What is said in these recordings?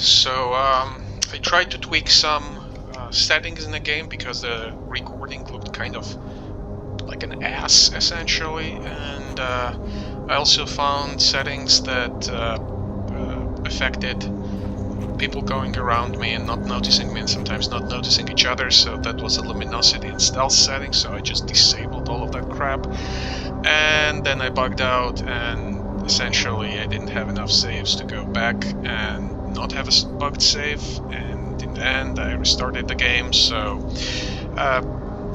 I tried to tweak some settings in the game because the recording looked kind of like an ass, essentially, and I also found settings that affected people going around me and not noticing me, and sometimes not noticing each other, so that was a luminosity and stealth setting, so I just disabled all of that crap. And then I bugged out, and essentially I didn't have enough saves to go back and not have a bugged save, and in the end I restarted the game. So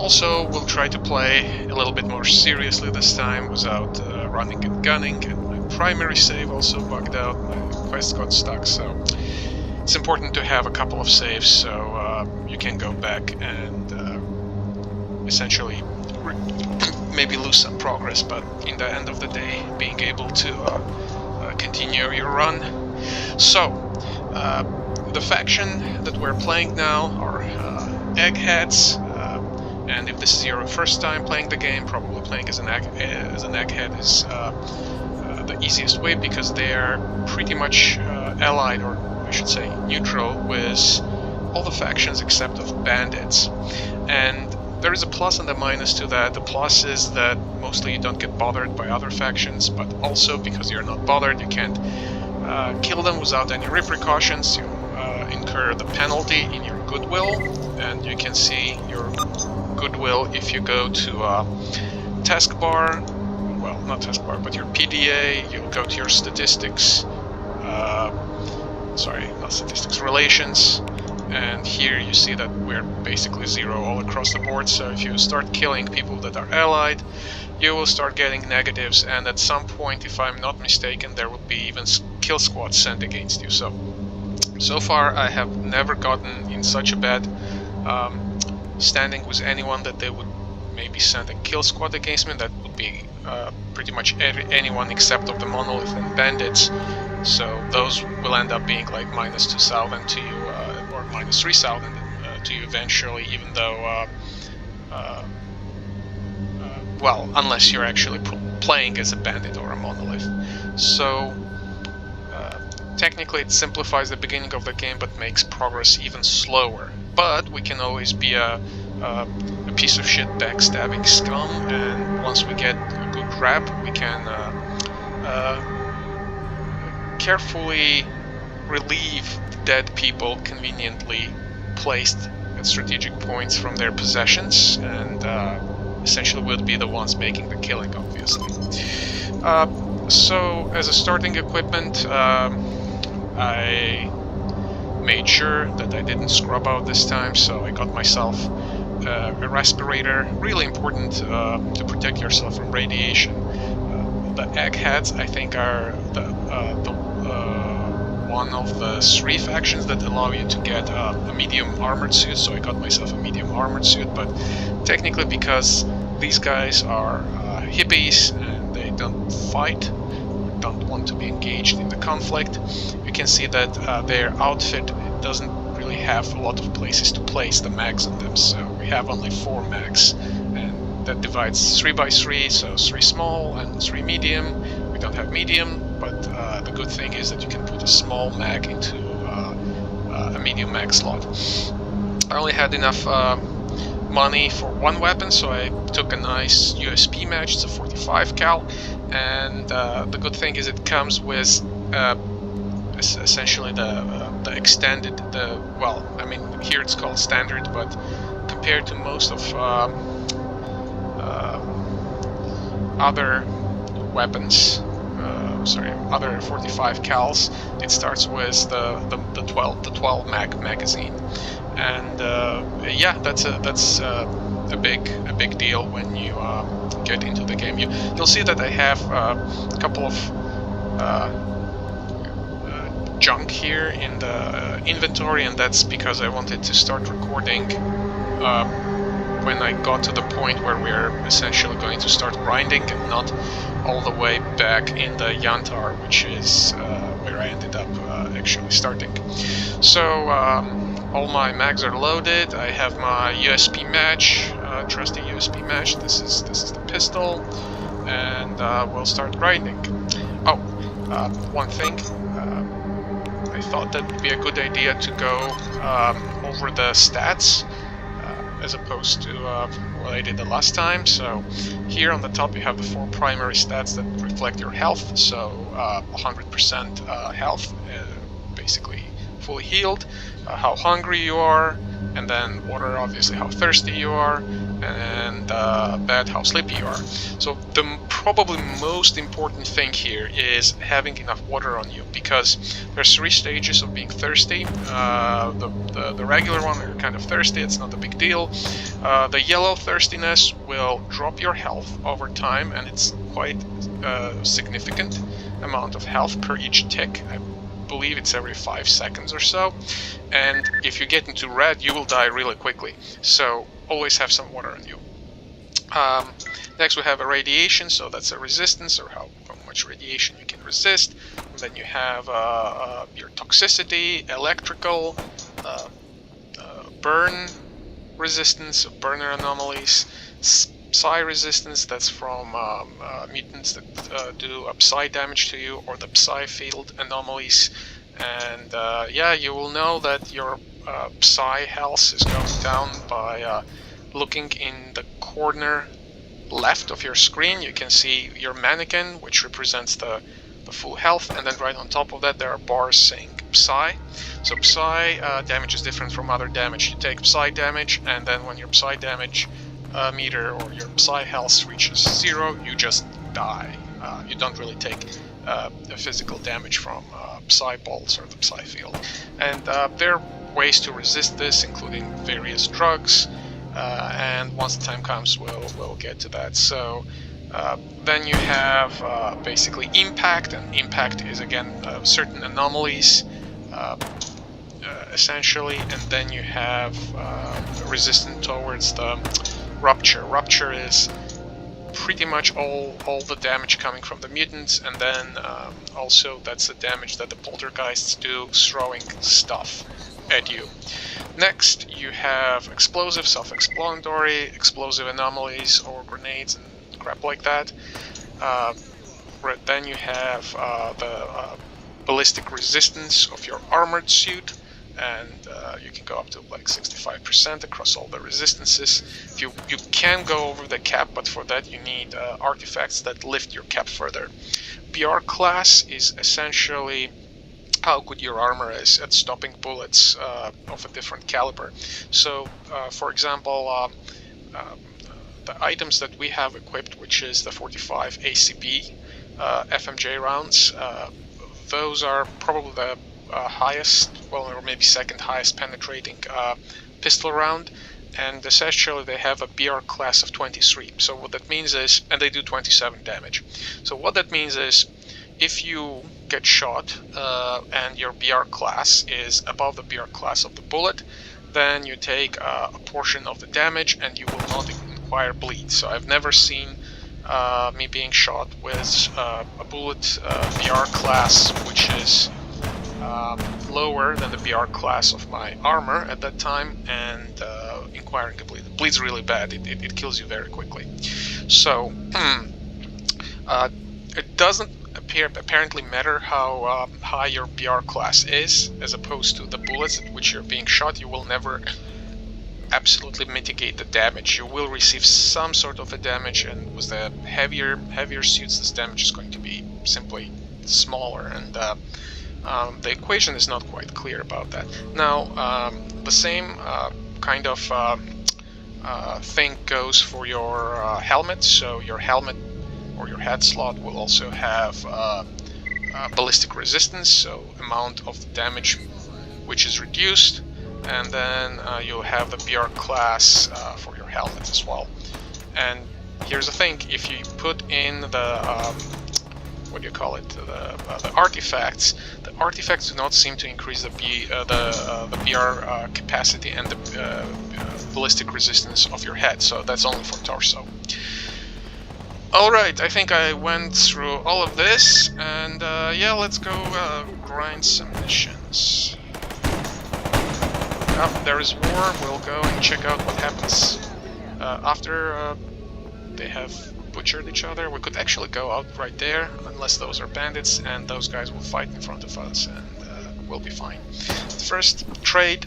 also we'll try to play a little bit more seriously this time without running and gunning, and my primary save also bugged out, my quest got stuck, so it's important to have a couple of saves so you can go back and essentially maybe lose some progress, but in the end of the day being able to continue your run. So the faction that we're playing now are eggheads, and if this is your first time playing the game, probably playing as an egghead is the easiest way, because they are pretty much allied, or I should say neutral, with all the factions except of bandits. And there is a plus and a minus to that. The plus is that mostly you don't get bothered by other factions, but also because you're not bothered, you can't kill them without any repercussions. You incur the penalty in your goodwill, and you can see your goodwill if you go to taskbar, well, not taskbar, but your PDA, you'll go to your statistics, sorry, not statistics, relations, and here you see that we're basically zero all across the board. So if you start killing people that are allied, you will start getting negatives, and at some point, if I'm not mistaken, there will be even kill squads sent against you. So far I have never gotten in such a bad standing with anyone that they would maybe send a kill squad against me. That would be pretty much anyone except of the monolith and bandits. So those will end up being like minus 2,000 to you, or minus 3,000 to you eventually, even though, well, unless you're actually playing as a bandit or a monolith. So technically it simplifies the beginning of the game, but makes progress even slower. But we can always be a piece of shit backstabbing scum, and once we get a good rap, we can carefully relieve dead people conveniently placed at strategic points from their possessions, and essentially would be the ones making the killing, obviously. So as a starting equipment, I made sure that I didn't scrub out this time, so I got myself a respirator. Really important to protect yourself from radiation. The eggheads, I think, are one of the 3 factions that allow you to get a medium armored suit, so I got myself a medium armored suit, but technically because these guys are hippies and they don't fight, don't want to be engaged in the conflict, you can see that their outfit doesn't really have a lot of places to place the mags on them, so we have only 4 mags, and that divides 3 by 3, so 3 small and 3 medium. We don't have medium, but the good thing is that you can put a small mag into a medium mag slot. I only had enough money for 1 weapon, so I took a nice USP match. It's a 45 cal, and the good thing is it comes with essentially the extended, well, I mean, here it's called standard, but compared to most of other weapons, sorry, other 45 cals, it starts with the 12 mag magazine, and yeah, that's a big deal when you get into the game. You'll see that I have a couple of junk here in the inventory, and that's because I wanted to start recording when I got to the point where we're essentially going to start grinding, and not all the way back in the Yantar, which is where I ended up actually starting. So all my mags are loaded. I have my USP match, trusty USP match. This is the pistol, and we'll start grinding. Oh, one thing. I thought that would be a good idea to go over the stats as opposed to what I did the last time. So here on the top you have the 4 primary stats that reflect your health. So 100% health, basically fully healed, how hungry you are, and then water, obviously how thirsty you are, and bed, how sleepy you are. So the probably most important thing here is having enough water on you, because there's 3 stages of being thirsty. The regular one, you're kind of thirsty, it's not a big deal. The yellow thirstiness will drop your health over time, and it's quite significant amount of health per each tick. I believe it's every 5 seconds or so. And if you get into red, you will die really quickly. So always have some water on you. Next we have a radiation, so that's a resistance, or how much radiation you can resist. And then you have your toxicity, electrical, burn resistance, burner anomalies, psi resistance, that's from mutants that do psi damage to you, or the psi field anomalies. And yeah, you will know that your psi health is going down by looking in the corner left of your screen. You can see your mannequin, which represents the full health, and then right on top of that there are bars saying psi. So psi damage is different from other damage. You take psi damage, and then when your psi damage meter or your psi health reaches 0, you just die. You don't really take physical damage from psi bolts or the psi field. And there are ways to resist this, including various drugs, and once the time comes we'll get to that. So then you have basically impact, and impact is again certain anomalies essentially. And then you have resistance towards the rupture. Rupture is pretty much all the damage coming from the mutants, and then also that's the damage that the poltergeists do, throwing stuff at you. Next you have explosive, self-explanatory, explosive anomalies or grenades and crap like that. Then you have the ballistic resistance of your armored suit, and you can go up to like 65% across all the resistances. You can go over the cap, but for that you need artifacts that lift your cap further. BR class is essentially how good your armor is at stopping bullets of a different caliber. So for example, the items that we have equipped, which is the 45 ACB FMJ rounds, those are probably the highest, well, or maybe second highest penetrating pistol round, and essentially they have a BR class of 23. So what that means is, and they do 27 damage. So what that means is, if you get shot and your BR class is above the BR class of the bullet, then you take a portion of the damage and you will not acquire bleed. So I've never seen me being shot with a bullet BR class which is lower than the BR class of my armor at that time, and acquiring a bleed. It bleeds really bad, it kills you very quickly. So it doesn't apparently matter how high your BR class is, as opposed to the bullets at which you're being shot. You will never absolutely mitigate the damage. You will receive some sort of a damage, and with the heavier suits, this damage is going to be simply smaller, and the equation is not quite clear about that. Now, the same kind of thing goes for your helmet. So your helmet or your head slot will also have ballistic resistance, so amount of the damage which is reduced, and then you'll have the BR class for your helmet as well. And here's the thing: if you put in the what do you call it? The artifacts. The artifacts do not seem to increase the BR capacity and the ballistic resistance of your head. So that's only for torso. Alright, I think I went through all of this, and yeah, let's go grind some missions. There is war. We'll go and check out what happens after they have butchered each other. We could actually go out right there, unless those are bandits, and those guys will fight in front of us, and we'll be fine. First trade.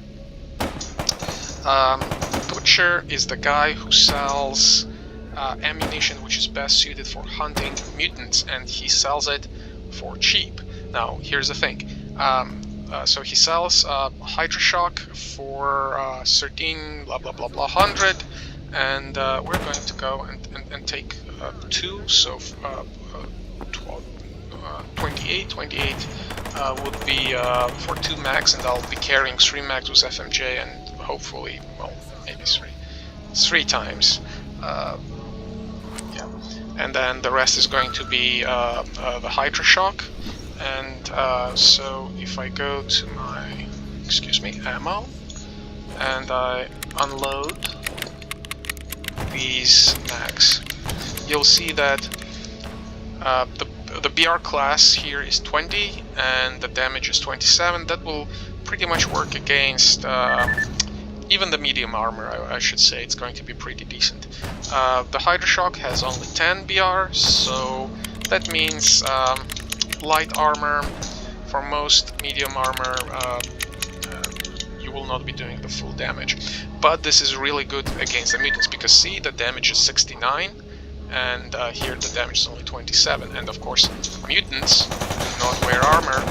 Butcher is the guy who sells ammunition which is best suited for hunting mutants, and he sells it for cheap. Now, here's the thing. So he sells Hydra Shock for 13 blah blah blah blah 100, and we're going to go and take 2, so 28 would be for 2 mags, and I'll be carrying 3 mags with FMJ, and hopefully, well, maybe 3 times. Yeah, and then the rest is going to be the Hydra Shock. And so if I go to my, excuse me, ammo, and I unload these mags, you'll see that the BR class here is 20 and the damage is 27. That will pretty much work against even the medium armor. I should say it's going to be pretty decent. The Hydra Shock has only 10 BR, so that means light armor for most, medium armor you will not be doing the full damage. But this is really good against the mutants, because see, the damage is 69 and here the damage is only 27, and of course mutants do not wear armor.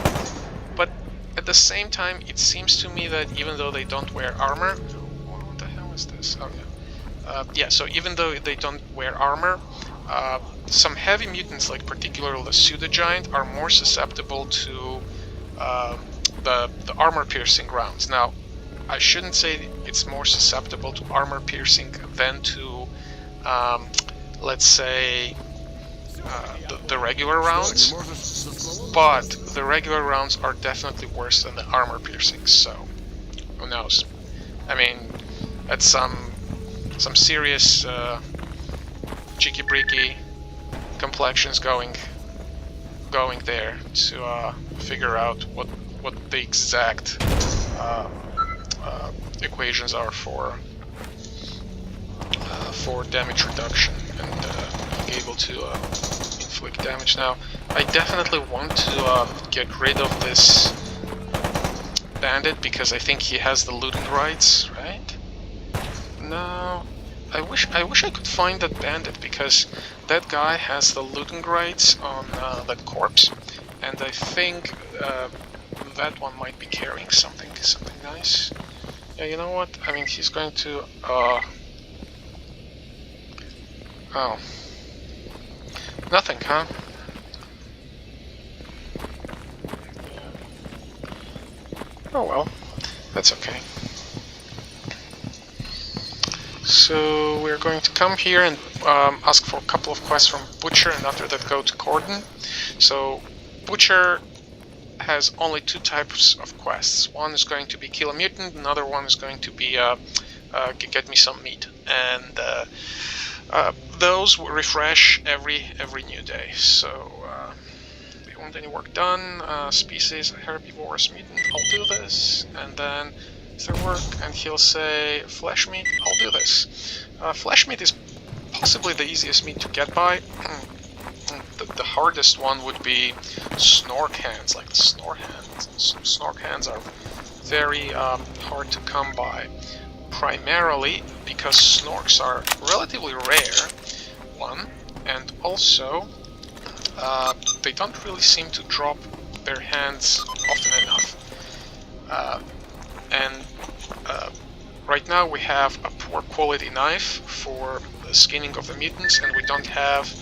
But at the same time, it seems to me that even though they don't wear armor, what the hell is this? Oh yeah, yeah. So even though they don't wear armor, some heavy mutants, like particularly the pseudo-giant, are more susceptible to the armor-piercing rounds. Now, I shouldn't say it's more susceptible to armor-piercing than to, let's say, the regular rounds, but the regular rounds are definitely worse than the armor-piercing, so who knows? I mean, that's some serious cheeky-breaky complexions going there to figure out what the exact equations are for damage reduction and being able to inflict damage. Now, I definitely want to get rid of this bandit, because I think he has the looting rights, right? No. I wish I could find that bandit, because that guy has the looting rights on that corpse, and I think that one might be carrying something nice. Yeah, you know what? I mean, he's going to oh, nothing, huh? Yeah. Oh well, that's okay. So we're going to come here and ask for a couple of quests from Butcher, and after that go to Corden. So Butcher has only 2 types of quests. One is going to be kill a mutant, another one is going to be get me some meat. And those will refresh every new day. So do you want any work done? Species herbivorous mutant, I'll do this. And then their work, and he'll say flesh meat, I'll do this. Flesh meat is possibly the easiest meat to get by. The hardest one would be snork hands, like the snore hands. Snork hands are very hard to come by, primarily because snorks are relatively rare, one, and also they don't really seem to drop their hands often enough. And right now we have a poor quality knife for the skinning of the mutants, and we don't have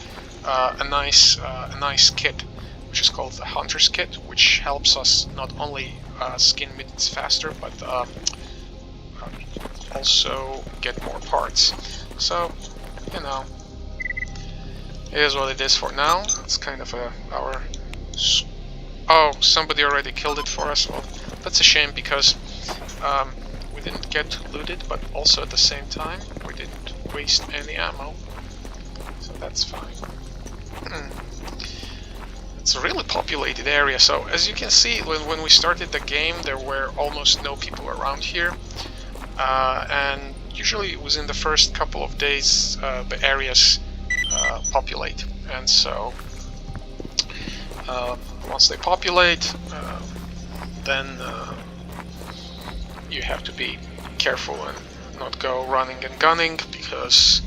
a nice kit, which is called the Hunter's Kit, which helps us not only skin mutants faster, but also get more parts. So, you know, it is what it is for now. It's kind of our... Oh, somebody already killed it for us. Well, that's a shame, because we didn't get to loot it, but also at the same time we didn't waste any ammo, so that's fine. It's a really populated area, so as you can see, when we started the game there were almost no people around here, and usually within the first couple of days the areas populate, and so once they populate, then you have to be careful and not go running and gunning, because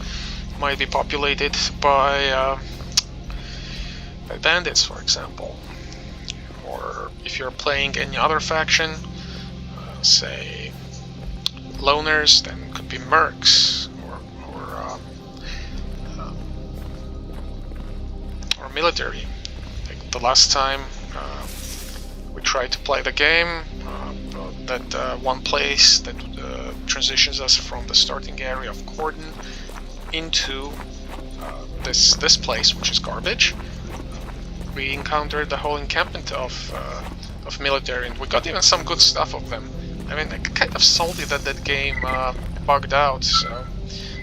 it might be populated by bandits, for example. Or if you're playing any other faction, say loners, then it could be mercs or military. Like the last time we tried to play the game, that one place that transitions us from the starting area of Cordon into this place, which is garbage. We encountered the whole encampment of military, and we got even some good stuff of them. I mean, I'm kind of salty that that game bugged out, so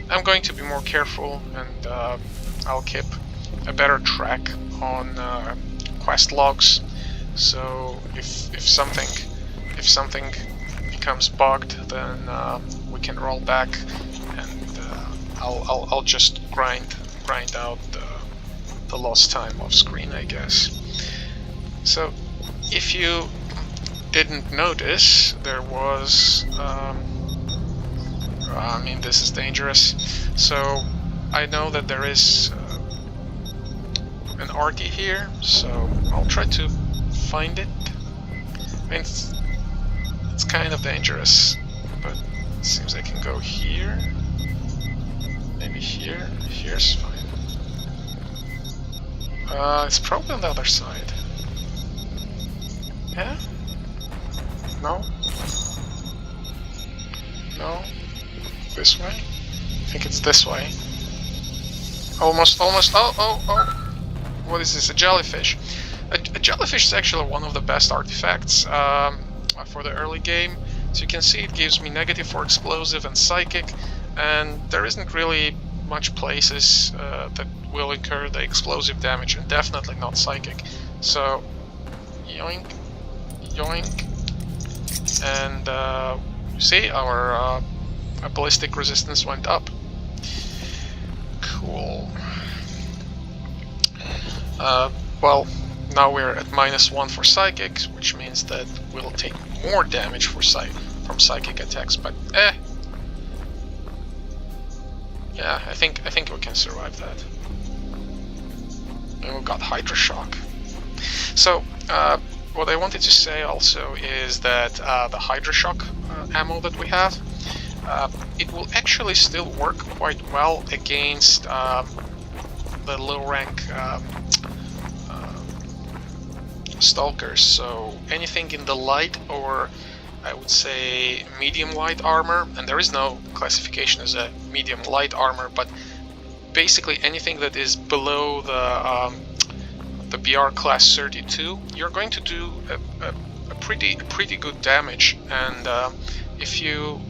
I'm going to be more careful, and I'll keep a better track on quest logs. So if something becomes bugged, then we can roll back, and I'll just grind out the lost time off screen, I guess. So if you didn't notice, there was I mean, this is dangerous. So I know that there is an Arky here, so I'll try to find it. I mean, it's kind of dangerous, but it seems I can go here. Maybe here. Here's fine. It's probably on the other side. Yeah? No? No? This way? I think it's this way. Almost. Oh! What is this? A jellyfish. A jellyfish is actually one of the best artifacts for the early game. So you can see it gives me negative for explosive and psychic, and there isn't really much places that will incur the explosive damage, and definitely not psychic. So, yoink, yoink, and you see our ballistic resistance went up. Cool. Well, now we're at -1 for psychic, which means that we'll take more damage from psychic attacks. But yeah, I think we can survive that. And we've got Hydra Shock. So what I wanted to say also is that the Hydra Shock ammo that we have, it will actually still work quite well against the low rank stalkers. So anything in the light, or I would say medium light armor, and there is no classification as a medium light armor, but basically anything that is below the BR class 32, you're going to do a pretty good damage. And if you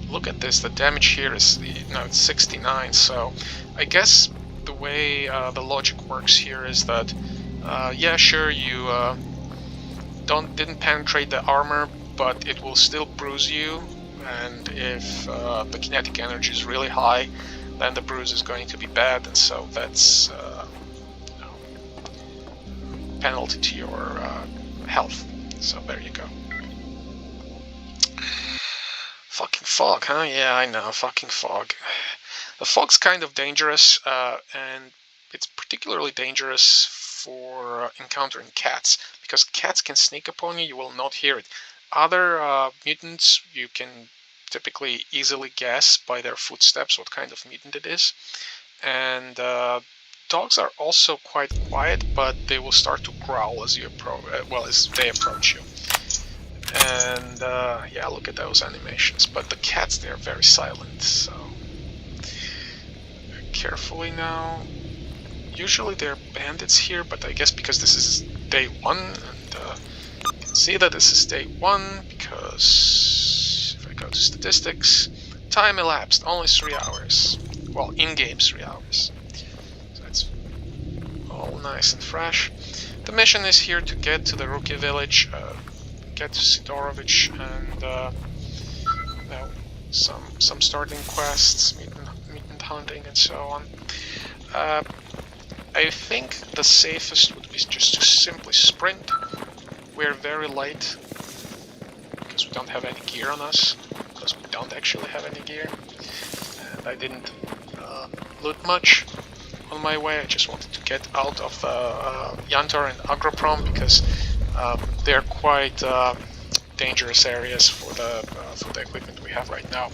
look at this, the damage here is, it's 69. So I guess the way the logic works here is that yeah, sure, you didn't penetrate the armor, but it will still bruise you, and if the kinetic energy is really high, then the bruise is going to be bad, and so that's penalty to your health. So there you go. Fucking fog, huh? Yeah, I know, fucking fog. The fog's kind of dangerous, and it's particularly dangerous for encountering cats, because cats can sneak upon you, you will not hear it. Other mutants, you can typically easily guess by their footsteps what kind of mutant it is. And dogs are also quite quiet, but they will start to growl as you as they approach you. And yeah, look at those animations. But the cats, they're very silent, so carefully now. Usually there are bandits here, but I guess because this is day 1, and you can see that this is day 1, because if I go to statistics, time elapsed, only 3 hours. Well, in-game 3 hours. So it's all nice and fresh. The mission is here to get to the rookie village, get to Sidorovich, and some starting quests, mutant hunting, and so on. I think the safest would be just to simply sprint, we're very late because we don't have any gear on us, because we don't actually have any gear, and I didn't loot much on my way. I just wanted to get out of Yantar and Agroprom because they're quite dangerous areas for the equipment we have right now.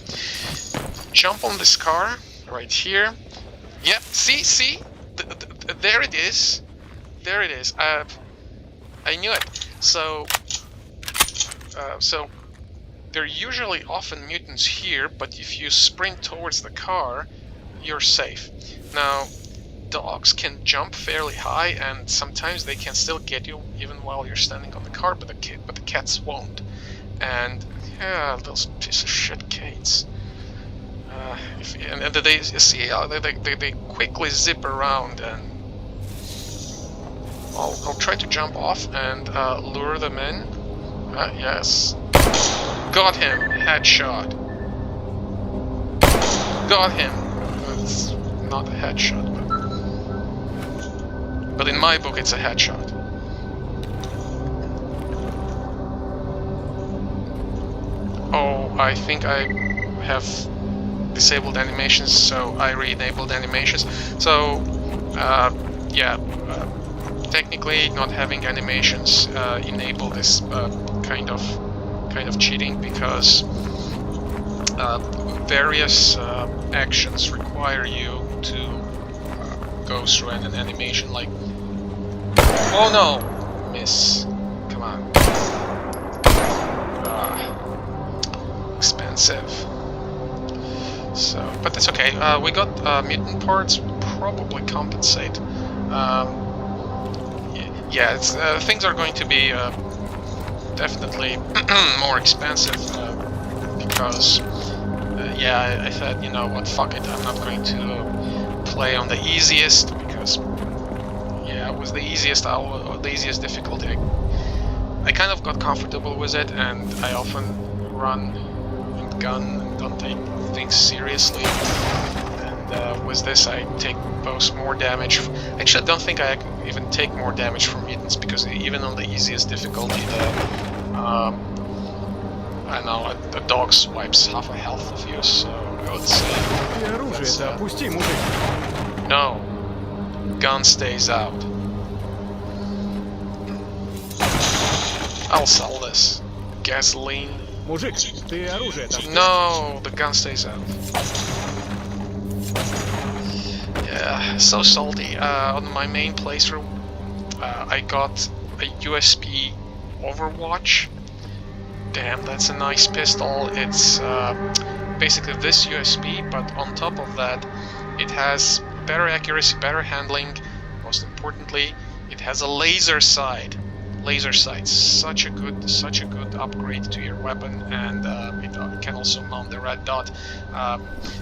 Jump on this car right here. Yep, see, there it is. There it is. I knew it. So there are usually often mutants here, but if you sprint towards the car, you're safe. Now, dogs can jump fairly high, and sometimes they can still get you even while you're standing on the car, but the cats won't. And yeah, those piece of shit Kates. And they see they quickly zip around, and I'll try to jump off and lure them in. Yes. Got him. Headshot. Got him. It's not a headshot, but in my book it's a headshot. Oh, I think I have disabled animations, so I re-enabled animations. So, yeah, technically not having animations enable this kind of cheating, because various actions require you to go through an animation, like, oh no, miss, come on, expensive. So, but that's okay. We got mutant parts, probably compensate. Yeah, it's, things are going to be definitely more expensive because, yeah, I thought, you know what, fuck it, I'm not going to play on the easiest, because, yeah, with the easiest difficulty, I kind of got comfortable with it, and I often run and gun and don't take things seriously. And with this, I take both more damage. Actually, I don't think I even take more damage from mutants, because even on the easiest difficulty, I know the dog swipes half a health of you, so I would say no, gun stays out. I'll sell this. Gasoline. No, the gun stays out. Yeah, so salty. On my main playthrough, I got a USB Overwatch. Damn, that's a nice pistol. It's basically this USB, but on top of that, it has better accuracy, better handling. Most importantly, it has a laser sight. Laser sights, such a good upgrade to your weapon, and it can also mount the red dot.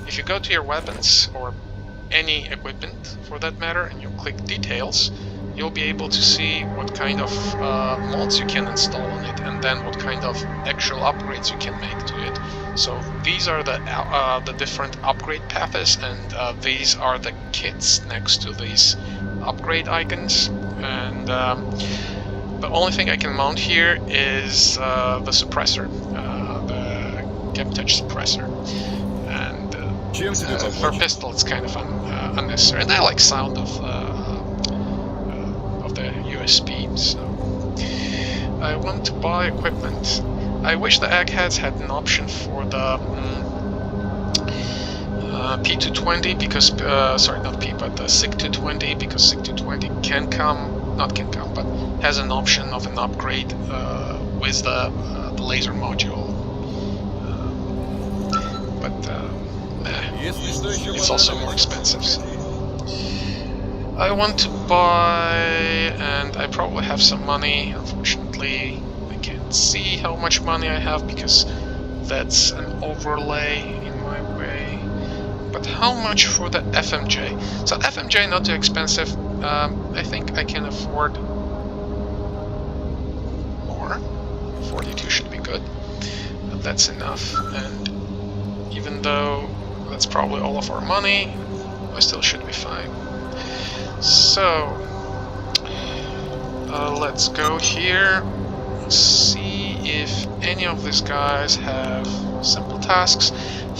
If you go to your weapons, or any equipment for that matter, and you click details, you'll be able to see what kind of mods you can install on it, and then what kind of actual upgrades you can make to it. So these are the different upgrade paths, and these are the kits next to these upgrade icons. And the only thing I can mount here is the suppressor, the G.A.M.M.A suppressor. And for pistol, it's kind of unnecessary. And I like sound of the USB, so I want to buy equipment. I wish the eggheads had an option for the P220, because sorry, not P, but the SIG-220, because SIG-220 but has an option of an upgrade with the laser module. But it's also more expensive. So. I want to buy, and I probably have some money. Unfortunately, I can't see how much money I have because that's an overlay in my way. But how much for the FMJ? So FMJ not too expensive. I think I can afford more. 42 should be good. But that's enough. And even though that's probably all of our money, I still should be fine. So let's go here. see if any of these guys have simple tasks.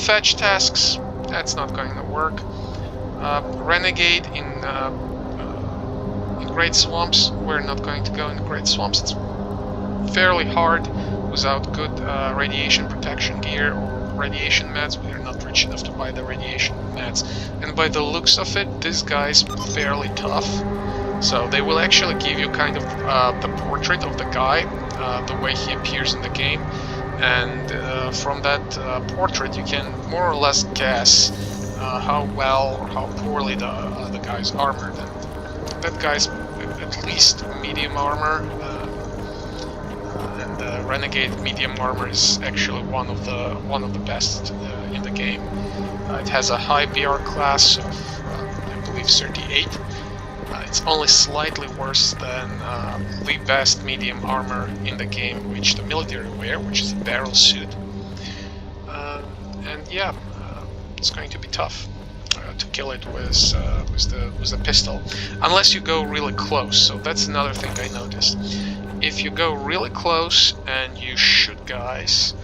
Fetch tasks, that's not going to work. Renegade in Great Swamps, we're not going to go in Great Swamps. It's fairly hard without good radiation protection gear or radiation mats. We are not rich enough to buy the radiation mats. And by the looks of it, this guy's fairly tough. So they will actually give you kind of the portrait of the guy, the way he appears in the game. And from that portrait you can more or less guess how well or how poorly the guy's armored. And that guy's at least medium armor, and the Renegade medium armor is actually one of the best in the game. It has a high BR class of I believe 38. It's only slightly worse than the best medium armor in the game, which the military wear, which is a barrel suit. And yeah, it's going to be tough to kill it with the pistol, unless you go really close. So that's another thing I noticed. If you go really close and you shoot guys,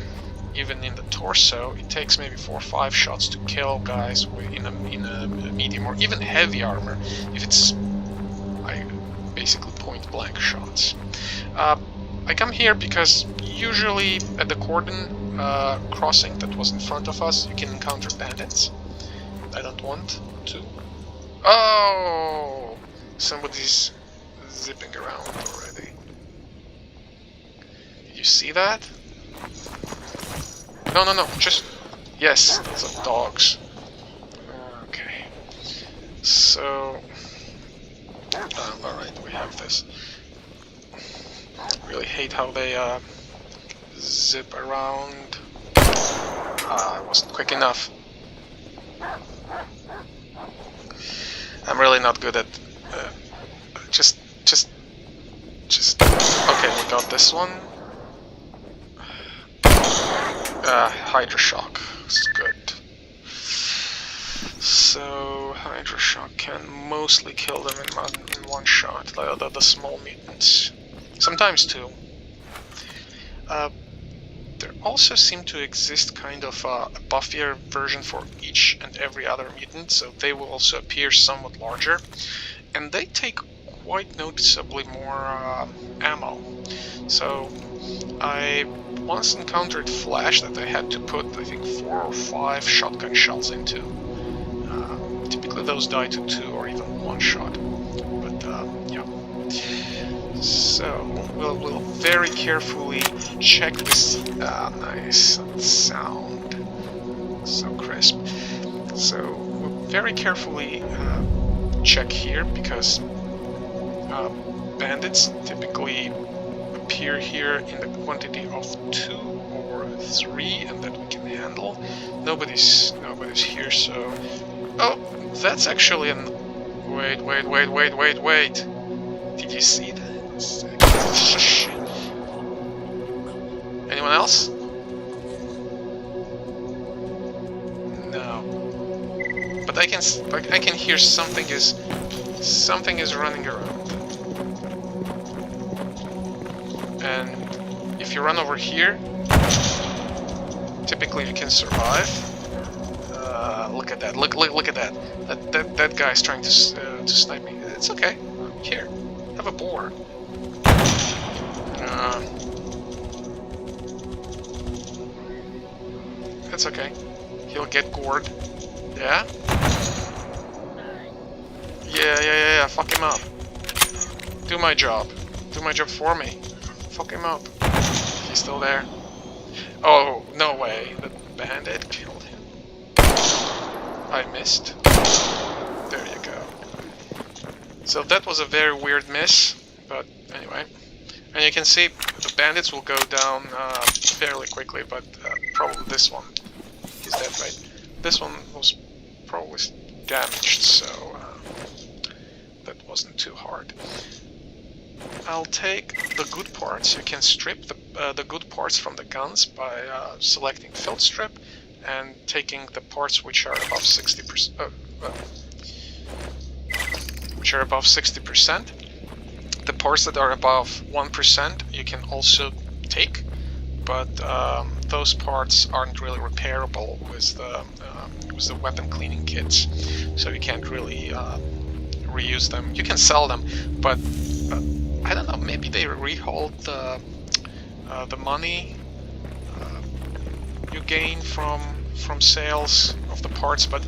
even in the torso, it takes maybe 4 or 5 shots to kill guys in a medium or even heavy armor. If it's basically point blank shots. I come here because usually at the cordon crossing that was in front of us, you can encounter bandits. I don't want to. Oh! Somebody's zipping around already. Did you see that? No, just... Yes, those are dogs. Okay. So... alright, we have this. Really hate how they zip around. I wasn't quick enough. I'm really not good at just okay, we got this one. Hydra Shock is good. So Hydra Shock can mostly kill them in one shot, the small mutants. Sometimes two. There also seem to exist kind of a buffier version for each and every other mutant, so they will also appear somewhat larger, and they take quite noticeably more ammo. So I once encountered Flash that I had to put, I think, 4 or 5 shotgun shells into. Typically those die to 2 or even 1 shot, but yeah. So we'll very carefully check this. Nice sound, so crisp. So we'll very carefully check here, because bandits typically appear here in the quantity of 2 or 3, and that we can handle. Nobody's here, so... Oh, that's actually an... Wait. Did you see that? Shit. Anyone else? No. But I can hear something is running around. And if you run over here, typically you can survive. Look at that! Look at that! That guy's trying to snipe me. It's okay. Here, have a boar. That's okay. He'll get gored. Yeah? Yeah. Fuck him up. Do my job. Do my job for me. Fuck him up. He's still there. Oh, no way. The bandit killed him. I missed. There you go. So that was a very weird miss, but anyway. And you can see the bandits will go down fairly quickly, but probably this one is dead, right? This one was probably damaged, so that wasn't too hard. I'll take the good parts. You can strip the good parts from the guns by selecting Field Strip and taking the parts which are above 60%. The parts that are above 1% you can also take, but those parts aren't really repairable with the weapon cleaning kits, so you can't really reuse them. You can sell them, but I don't know, maybe they rehold the money you gain from sales of the parts, but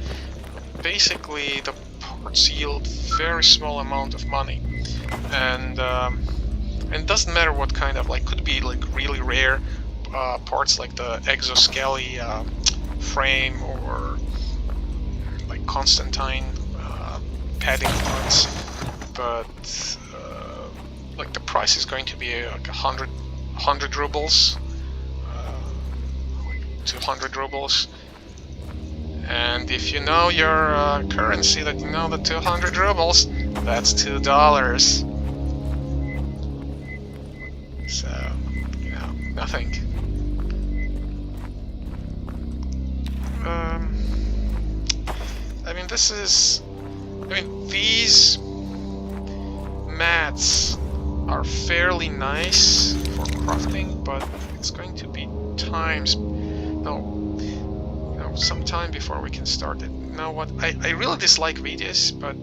basically the parts yield very small amount of money, and it doesn't matter what kind of, like, could be like really rare parts like the exoskelly frame, or like Constantine padding parts, but like the price is going to be like 100 rubles, 200 rubles. And if you know your currency, that you know the 200 rubles, that's $2. So, you know, nothing. I mean, these mats are fairly nice for crafting, but it's going to be some time before we can start it. You know what? I really dislike Vitis, but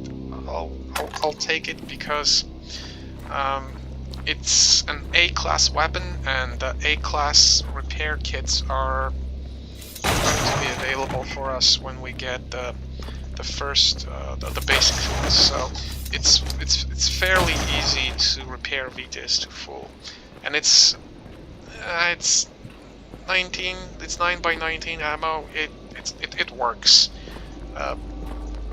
I'll take it because it's an A-class weapon, and the A-class repair kits are going to be available for us when we get the first the basic tools. So it's fairly easy to repair Vitis to full, and it's 9x19 ammo. It works.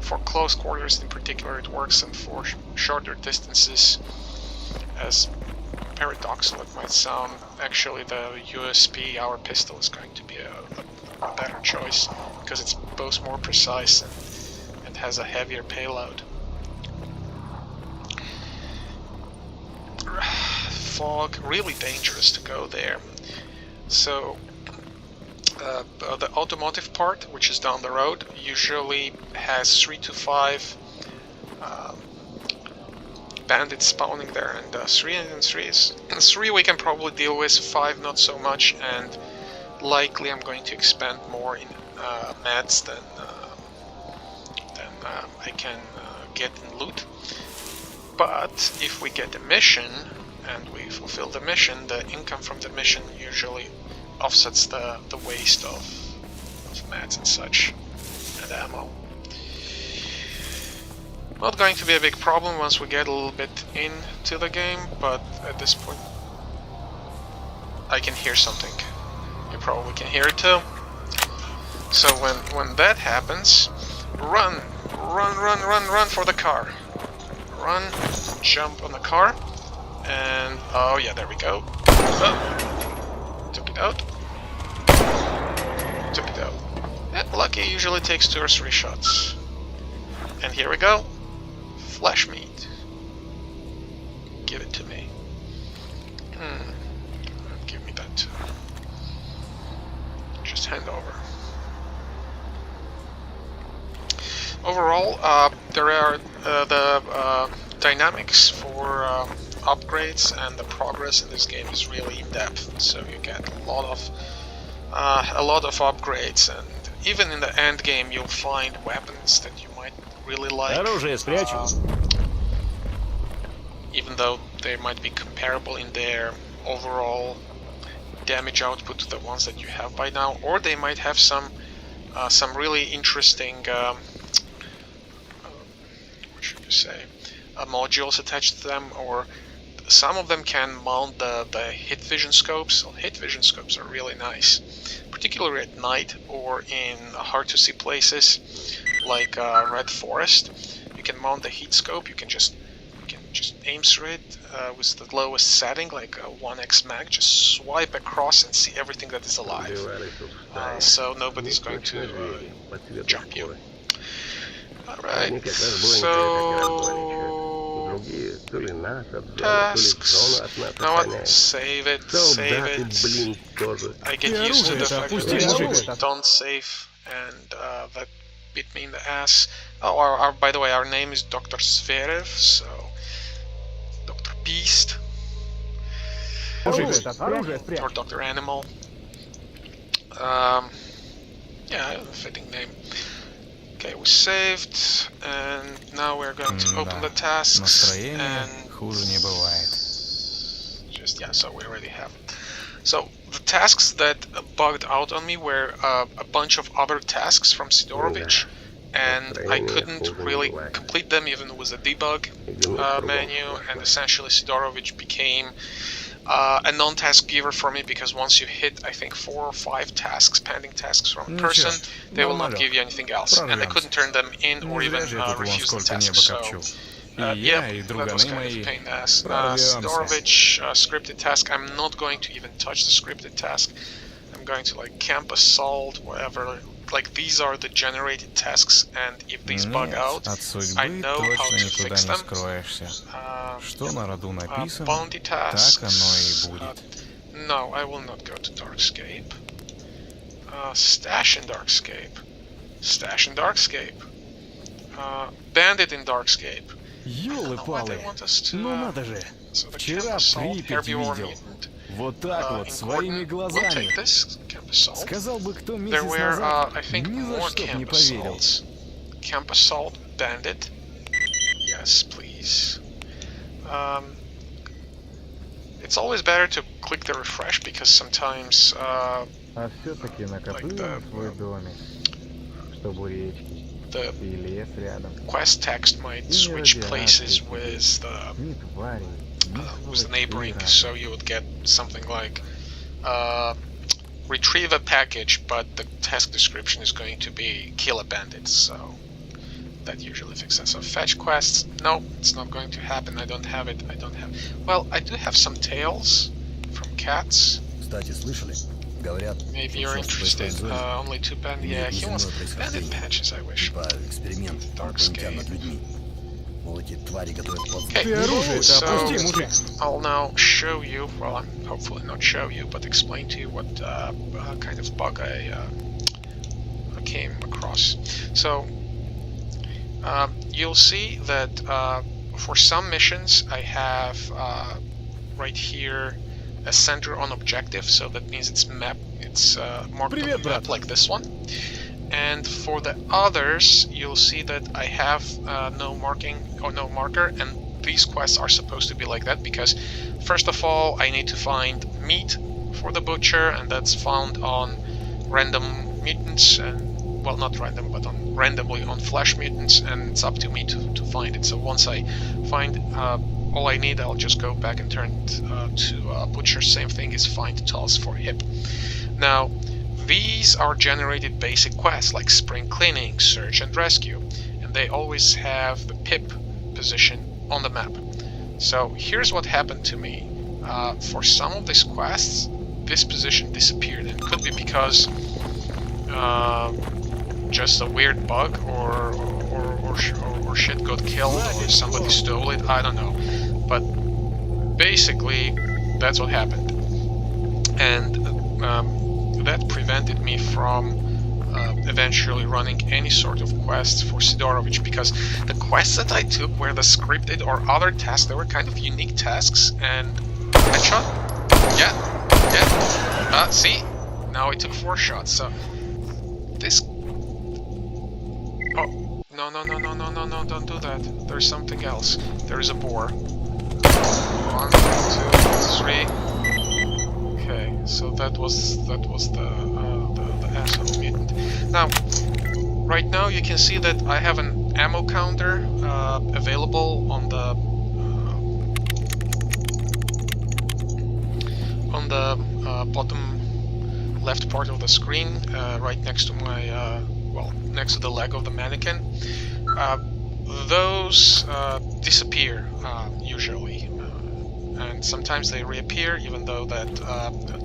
For close quarters in particular it works, and for shorter distances, as paradoxical it might sound, actually the USP, our pistol, is going to be a better choice, because it's both more precise and has a heavier payload. Fog, really dangerous to go there. So the automotive part, which is down the road, usually has 3 to 5 bandits spawning there, and 3 we can probably deal with, 5 not so much, and likely I'm going to expand more in mats than I can get in loot. But if we get a mission and we fulfill the mission, the income from the mission usually offsets the waste of mats and such, and ammo. Not going to be a big problem once we get a little bit into the game, but at this point I can hear something. You probably can hear it too. So when that happens, run for the car. Run, jump on the car, and oh yeah, there we go. Oh, took it out. Yeah, lucky usually takes 2 or 3 shots. And here we go. Flesh meat. Give it to me. Give me that too. Just hand over. Overall, there are the dynamics for upgrades, and the progress in this game is really in depth. So you get a lot of upgrades, and even in the end game you'll find weapons that you might really like. Even though they might be comparable in their overall damage output to the ones that you have by now, or they might have some really interesting what should you say, modules attached to them, or some of them can mount the hit vision scopes. So hit vision scopes are really nice, particularly at night or in hard to see places like Red Forest. You can mount the heat scope. You can just aim through it with the lowest setting, like 1x mag. Just swipe across and see everything that is alive. So nobody's going to jump you. Alright, so tasks. Now what? Save it. I get used to the fact that I don't save, and that bit me in the ass. Oh, by the way, our name is Dr. Zverev, so Dr. Beast. Or Dr. Animal. Yeah, fitting name. Okay, we saved, and now we're going to open the tasks, and just, yeah, so we already have it. So the tasks that bugged out on me were a bunch of other tasks from Sidorovich, and I couldn't really complete them even with the debug menu, and essentially Sidorovich became a non-task giver for me, because once you hit, I think, 4 or 5 tasks, pending tasks from a person, they will not give you anything else, and I couldn't turn them in or even refuse the task. So yep, that was kind of a pain in the ass. Sidorovich scripted task, I'm not going to even touch the scripted task. I'm going to like camp assault, whatever. Like, these are the generated tasks, and if these bug out, I know how to fix them. Bounty tasks. No, I will not go to Darkscape. Stash in Darkscape. Stash in Darkscape. Bandit in Darkscape. Ёлы-палы, ну надо же, вчера в Припяти видел. Вот так вот, своими глазами. Сказал бы кто месяц назад, ни за что б не поверил. Camp Assault, Bandit. Yes, please. It's always better to click the refresh, because sometimes А все-таки накопил свой домик, чтобы у речки. The quest text might switch places with the neighboring, so you would get something like retrieve a package, but the task description is going to be kill a bandit, so that usually fixes it. So fetch quests, no, it's not going to happen. I don't have it. Well, I do have some tales from cats. Кстати, слышали? Говорят, maybe you're interested. Only 2 bandit. Yeah, he wants bandit patches, I wish. Эксперимент над людьми. Okay, so I'll now show you, well, I'm hopefully not show you, but explain to you what kind of bug I came across. So you'll see that for some missions I have right here a center on objective, so that means it's marked on the map like this one. And for the others, you'll see that I have no marking or no marker, and these quests are supposed to be like that because, first of all, I need to find meat for the butcher, and that's found on random mutants, and, well, not random, but randomly on flesh mutants, and it's up to me to find it. So once I find all I need, I'll just go back and turn it to butcher. Same thing is find tools for hip. Now, these are generated basic quests like spring cleaning, search and rescue, and they always have the pip position on the map. So here's what happened to me. For some of these quests, this position disappeared, and it could be because just a weird bug or shit got killed or somebody stole it, I don't know. But basically, that's what happened. And that prevented me from eventually running any sort of quests for Sidorovich, because the quests that I took were the scripted or other tasks. They were kind of unique tasks, and headshot? Yeah. See? Now I took 4 shots, so this... Oh, no, don't do that. There's something else. There is a boar. 1, 2, 3. Okay, so that was the asshole mutant. Now, right now you can see that I have an ammo counter available on the bottom left part of the screen, right next to my next to the leg of the mannequin. Those disappear usually. And sometimes they reappear even though that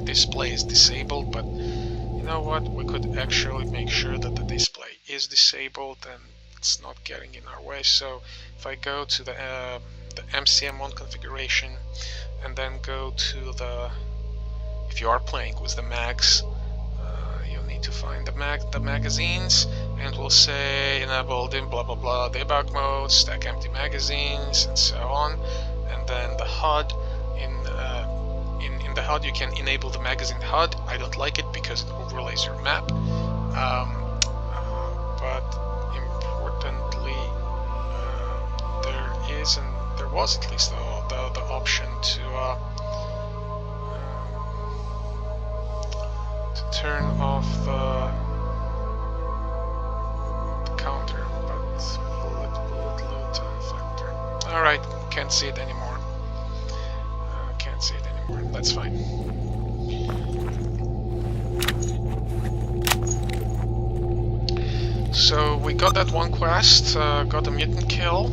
display is disabled, but you know what, we could actually make sure that the display is disabled and it's not getting in our way. So if I go to the MCM1 configuration and then go to the, if you are playing with the mags, you'll need to find the magazines, and we'll say enabled in blah blah blah debug mode, stack empty magazines, and so on. and then the HUD. In the HUD you can enable the magazine HUD. I don't like it because it overlays your map. But importantly, there was at least the option to turn off the counter, but bullet load factor. Alright, can't see it anymore. Can't see it anymore. That's fine. So we got that one quest, got a mutant kill.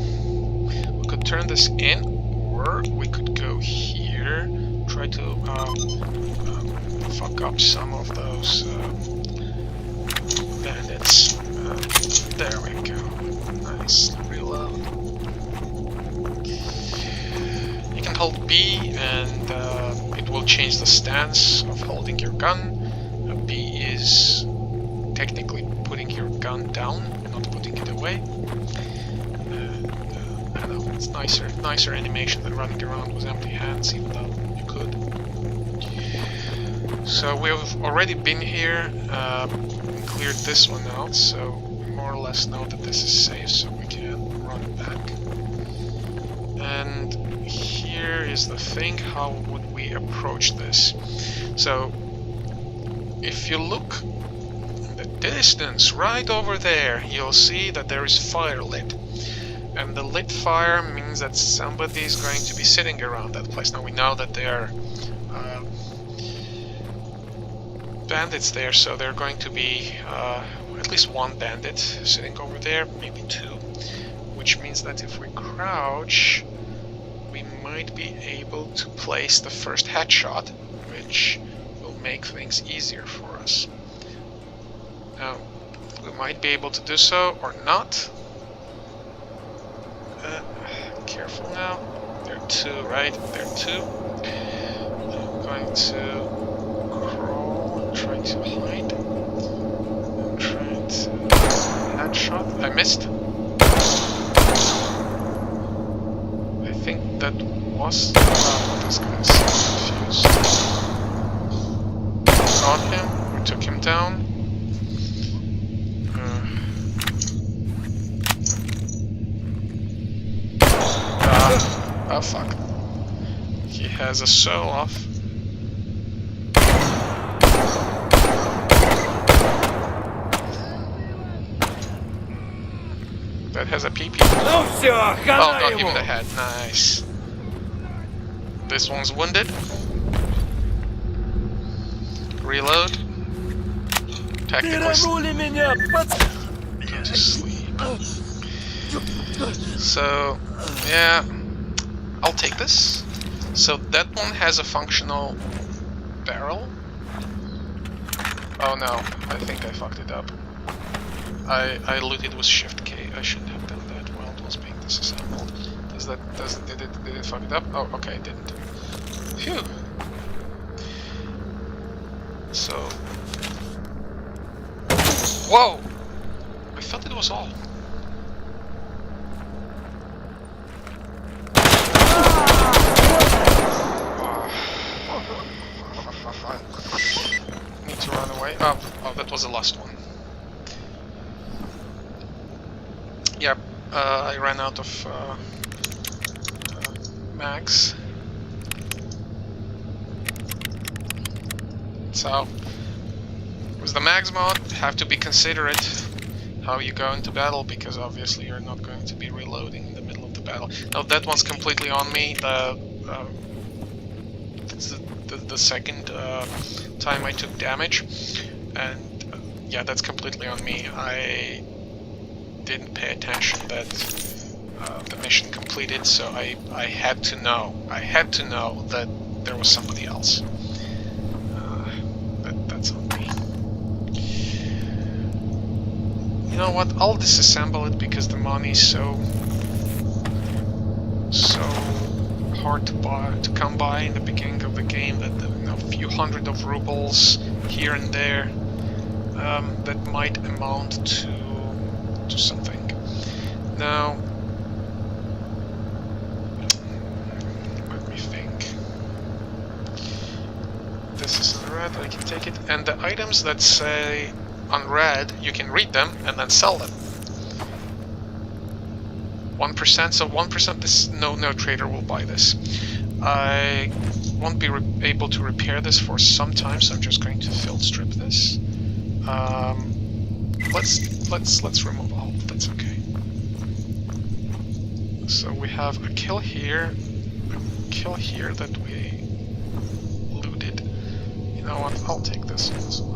We could turn this in, or we could go here, try to fuck up some of those bandits. There we go. Nice. Reload. You can hold B and it will change the stance of holding your gun. B is technically putting your gun down, not putting it away. I don't know, it's nicer animation than running around with empty hands, even though you could. So we've already been here, cleared this one out, so we more or less know that this is safe, so we can run back. And here is the thing, how would we approach this? So, if you look in the distance, right over there, you'll see that there is fire lit. And the lit fire means that somebody is going to be sitting around that place. Now we know that there are bandits there, so there are going to be at least one bandit sitting over there, maybe two. Which means that if we crouch, we might be able to place the first headshot, which will make things easier for us. Now, we might be able to do so or not. Careful now. There are two, right? There are two. I'm going to crawl and try to hide. And try to headshot. I missed. I think that was this guy's confused. Got him. We took him down. Oh fuck. He has a soul off. That has a PP. Oh, got him in the head. Nice. This one's wounded. Reload. Tactically. Go to sleep. So, yeah. I'll take this. So that one has a functional barrel. Oh no, I think I fucked it up. I looted with Shift K. I shouldn't have done that while it was being disassembled. Did it fuck it up? Oh, okay, it didn't. Phew. So. Whoa! I thought it was all. Need to run away. Oh, that was the last one. Yep, I ran out of mags. So, with the mags mod, have to be considerate how you go into battle, because obviously you're not going to be reloading in the middle of the battle. Now that one's completely on me. The second time I took damage, and yeah, that's completely on me. I didn't pay attention that the mission completed, so I had to know. I had to know that there was somebody else. That's on me. You know what? I'll disassemble it because the money's so hard to come by in the beginning of the game, that a few hundred of rubles here and there that might amount to something. Now, this is unread, I can take it. And the items that say unread, you can read them and then sell them. 1%, so 1%, this no trader will buy this. I won't be able to repair this for some time, so I'm just going to field strip this. Let's remove all. That's okay. So we have a kill here that we looted. You know what? I'll take this as well.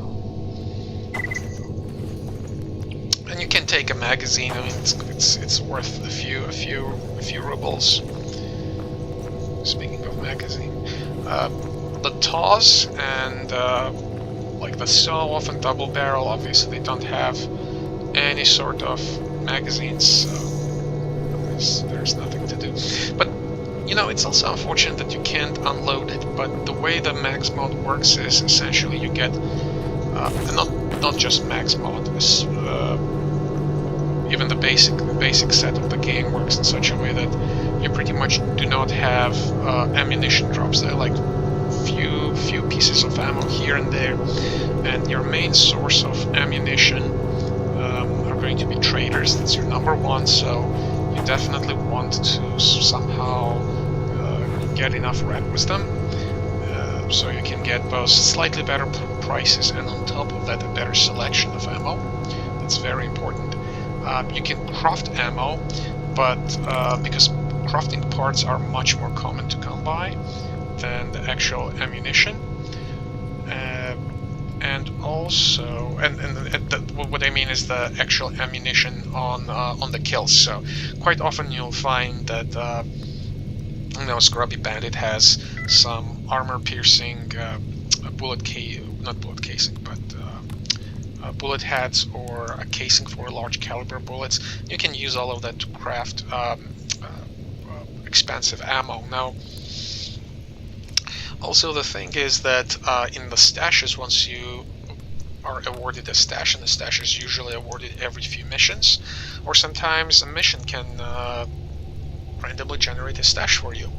And you can take a magazine. I mean, it's worth a few rubles. Speaking of magazine, the TOS and like the saw-off and double barrel obviously don't have any sort of magazines, so there's nothing to do. But you know, it's also unfortunate that you can't unload it. But the way the max mod works is essentially you get not just max mod. Even the basic set of the game works in such a way that you pretty much do not have ammunition drops. There are like few pieces of ammo here and there, and your main source of ammunition are going to be traders. That's your number one. So you definitely want to somehow get enough red wisdom so you can get both slightly better prices and on top of that a better selection of ammo. That's very important. You can craft ammo, but because crafting parts are much more common to come by than the actual ammunition, and also, what I mean is the actual ammunition on the kills. So quite often you'll find that you know, Scrubby Bandit has some armor-piercing not bullet casing, but bullet heads or a casing for large caliber bullets. You can use all of that to craft expensive ammo. Now, also the thing is that in the stashes, once you are awarded a stash, and the stash is usually awarded every few missions, or sometimes a mission can randomly generate a stash for you.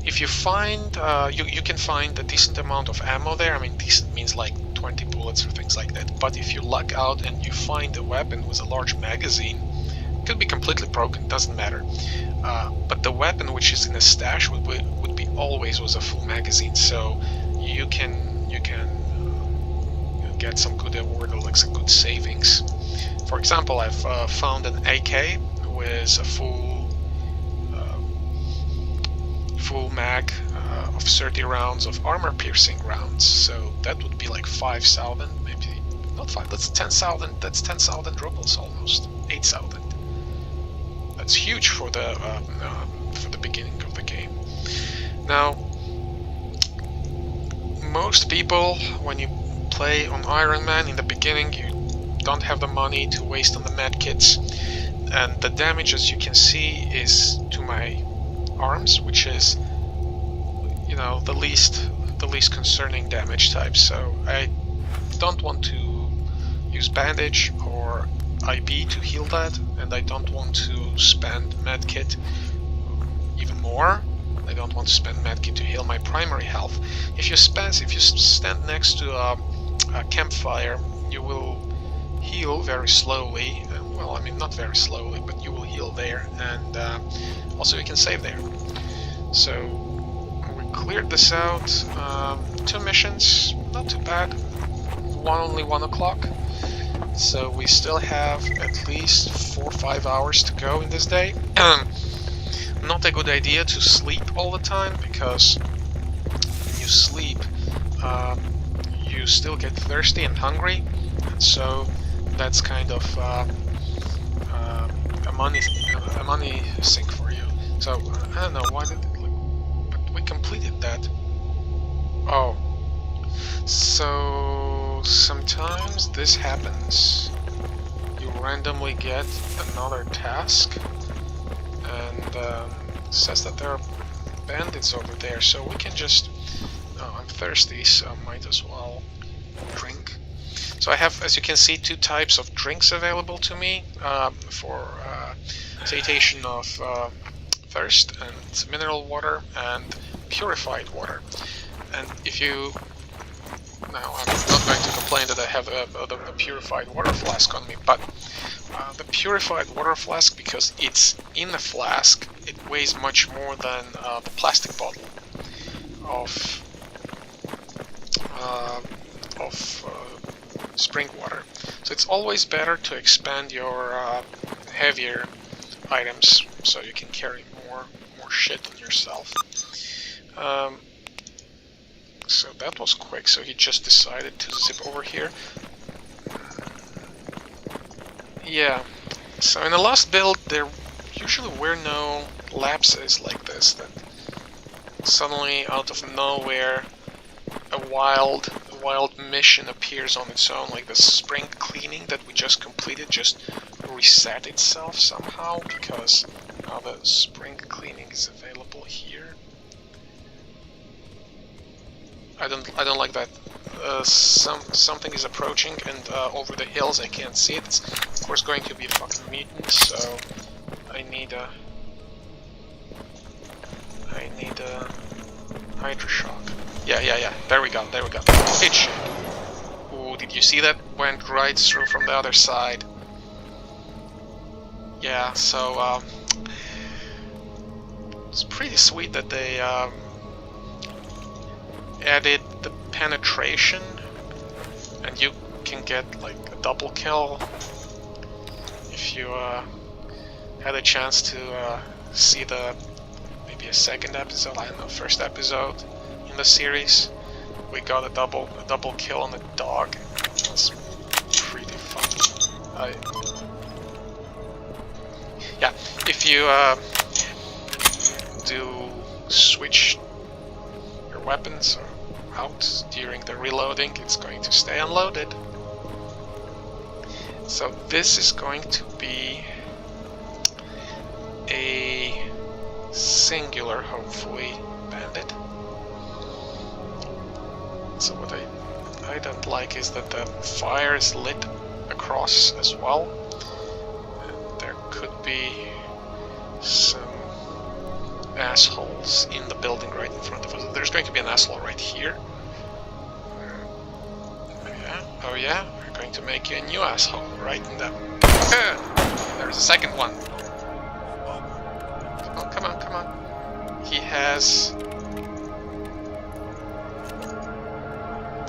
If you find, you can find a decent amount of ammo there. I mean, decent means like 20 bullets or things like that. But if you luck out and you find a weapon with a large magazine, it could be completely broken, doesn't matter. But the weapon which is in a stash would be always with a full magazine, so you can get some good reward or like some good savings. For example, I've found an AK with a full mag of 30 rounds of armor-piercing rounds, so that would be like 5,000, maybe not 5. That's 10,000. That's 10,000 rubles almost. 8,000. That's huge for the beginning of the game. Now, most people, when you play on Iron Man in the beginning, you don't have the money to waste on the medkits, and the damage, as you can see, is to my arms, which is, you know, the least concerning damage type. So I don't want to use bandage or IB to heal that, and I don't want to spend medkit even more. I don't want to spend medkit to heal my primary health. If you stand next to a campfire, you will heal very slowly. Well, I mean, not very slowly, but you will heal there, and also you can save there. So we cleared this out. 2 missions, not too bad. Only 1 o'clock. So we still have at least 4 or 5 hours to go in this day. Not a good idea to sleep all the time, because when you sleep, you still get thirsty and hungry, and so that's kind of a money sink for you. So I don't know why did it, but we completed that. Oh, so sometimes this happens. You randomly get another task, and says that there are bandits over there, so we can just... Oh, I'm thirsty, so I might as well drink. So I have, as you can see, 2 types of drinks available to me for satiation of thirst, and mineral water and purified water. And if you Now, I'm not going to complain that I have the purified water flask on me, but the purified water flask, because it's in a flask, it weighs much more than the plastic bottle of spring water. So it's always better to expand your heavier items so you can carry more shit on yourself. So that was quick, so he just decided to zip over here. Yeah, so in the last build there usually were no lapses like this, that suddenly out of nowhere a wild mission appears on its own, like the spring cleaning that we just completed just reset itself somehow, because now the spring cleaning is available here. I don't like that. Something is approaching, and over the hills I can't see it. It's of course going to be a fucking mutant, so I need a Hydra Shock. Yeah. There we go. Hit shit. Ooh, did you see that? Went right through from the other side. Yeah, so it's pretty sweet that they added the penetration, and you can get like a double kill if you had a chance to see the maybe a second episode, I don't know, first episode in the series. We got a double kill on the dog. That's pretty fun. Yeah, if you do switch your weapons out during the reloading, it's going to stay unloaded. So this is going to be a singular, hopefully, bandit. So what I don't like is that the fire is lit across as well. And there could be some assholes in the building right in front of us. There's going to be an asshole right here. Oh yeah, we're going to make you a new asshole right in that. There's a second one. Come on. He has...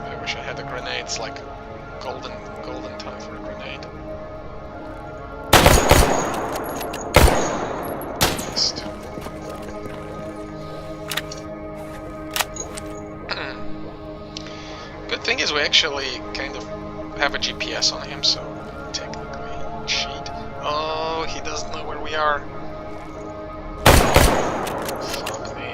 I wish I had a grenade. It's like golden time for a grenade. Good thing is we actually kind of have a GPS on him, so technically cheat. Oh, he doesn't know where we are. Fuck me.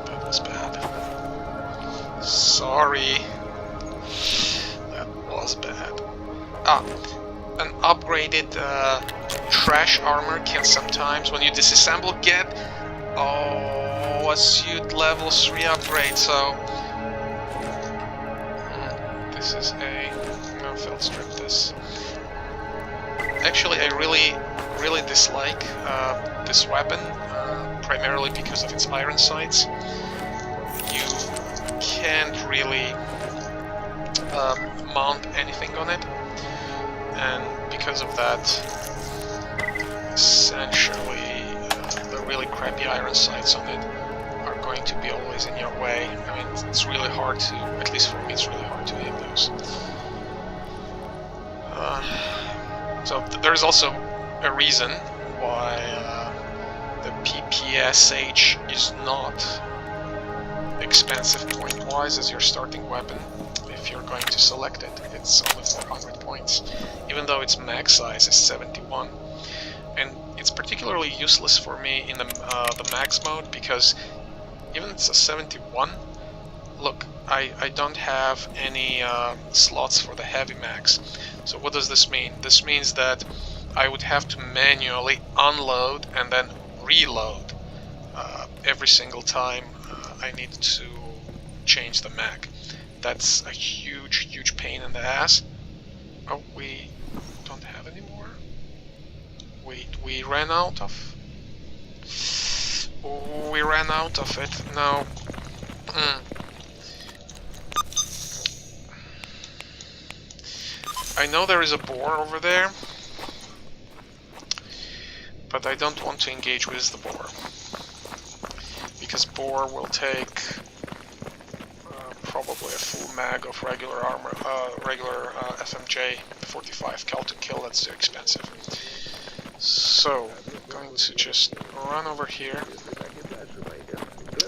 That was bad. Sorry. That was bad. An upgraded trash armor can sometimes, when you disassemble, get a suit level 3 upgrade, so this is a... no, I'll strip this. Actually, I really dislike this weapon, primarily because of its iron sights. You can't really mount anything on it, and because of that, essentially the really crappy iron sights on it are going to be always in your way. I mean, it's really hard to, at least for me, it's really hard to aim those. So there's also a reason why the PPSH is not expensive point-wise as your starting weapon. If you're going to select it, it's only 400 points, even though its max size is 71. And it's particularly useless for me in the max mode, because even it's a 71, look, I don't have any slots for the heavy max. So what does this mean? This means that I would have to manually unload and then reload every single time I need to change the mag. That's a huge pain in the ass. Oh, we don't have any more? Wait, we ran out of... we ran out of it. Now, I know there is a boar over there, but I don't want to engage with the boar, because boar will take probably a full mag of regular armor, regular FMJ 45 cal to kill. That's too expensive. So, I'm going to just run over here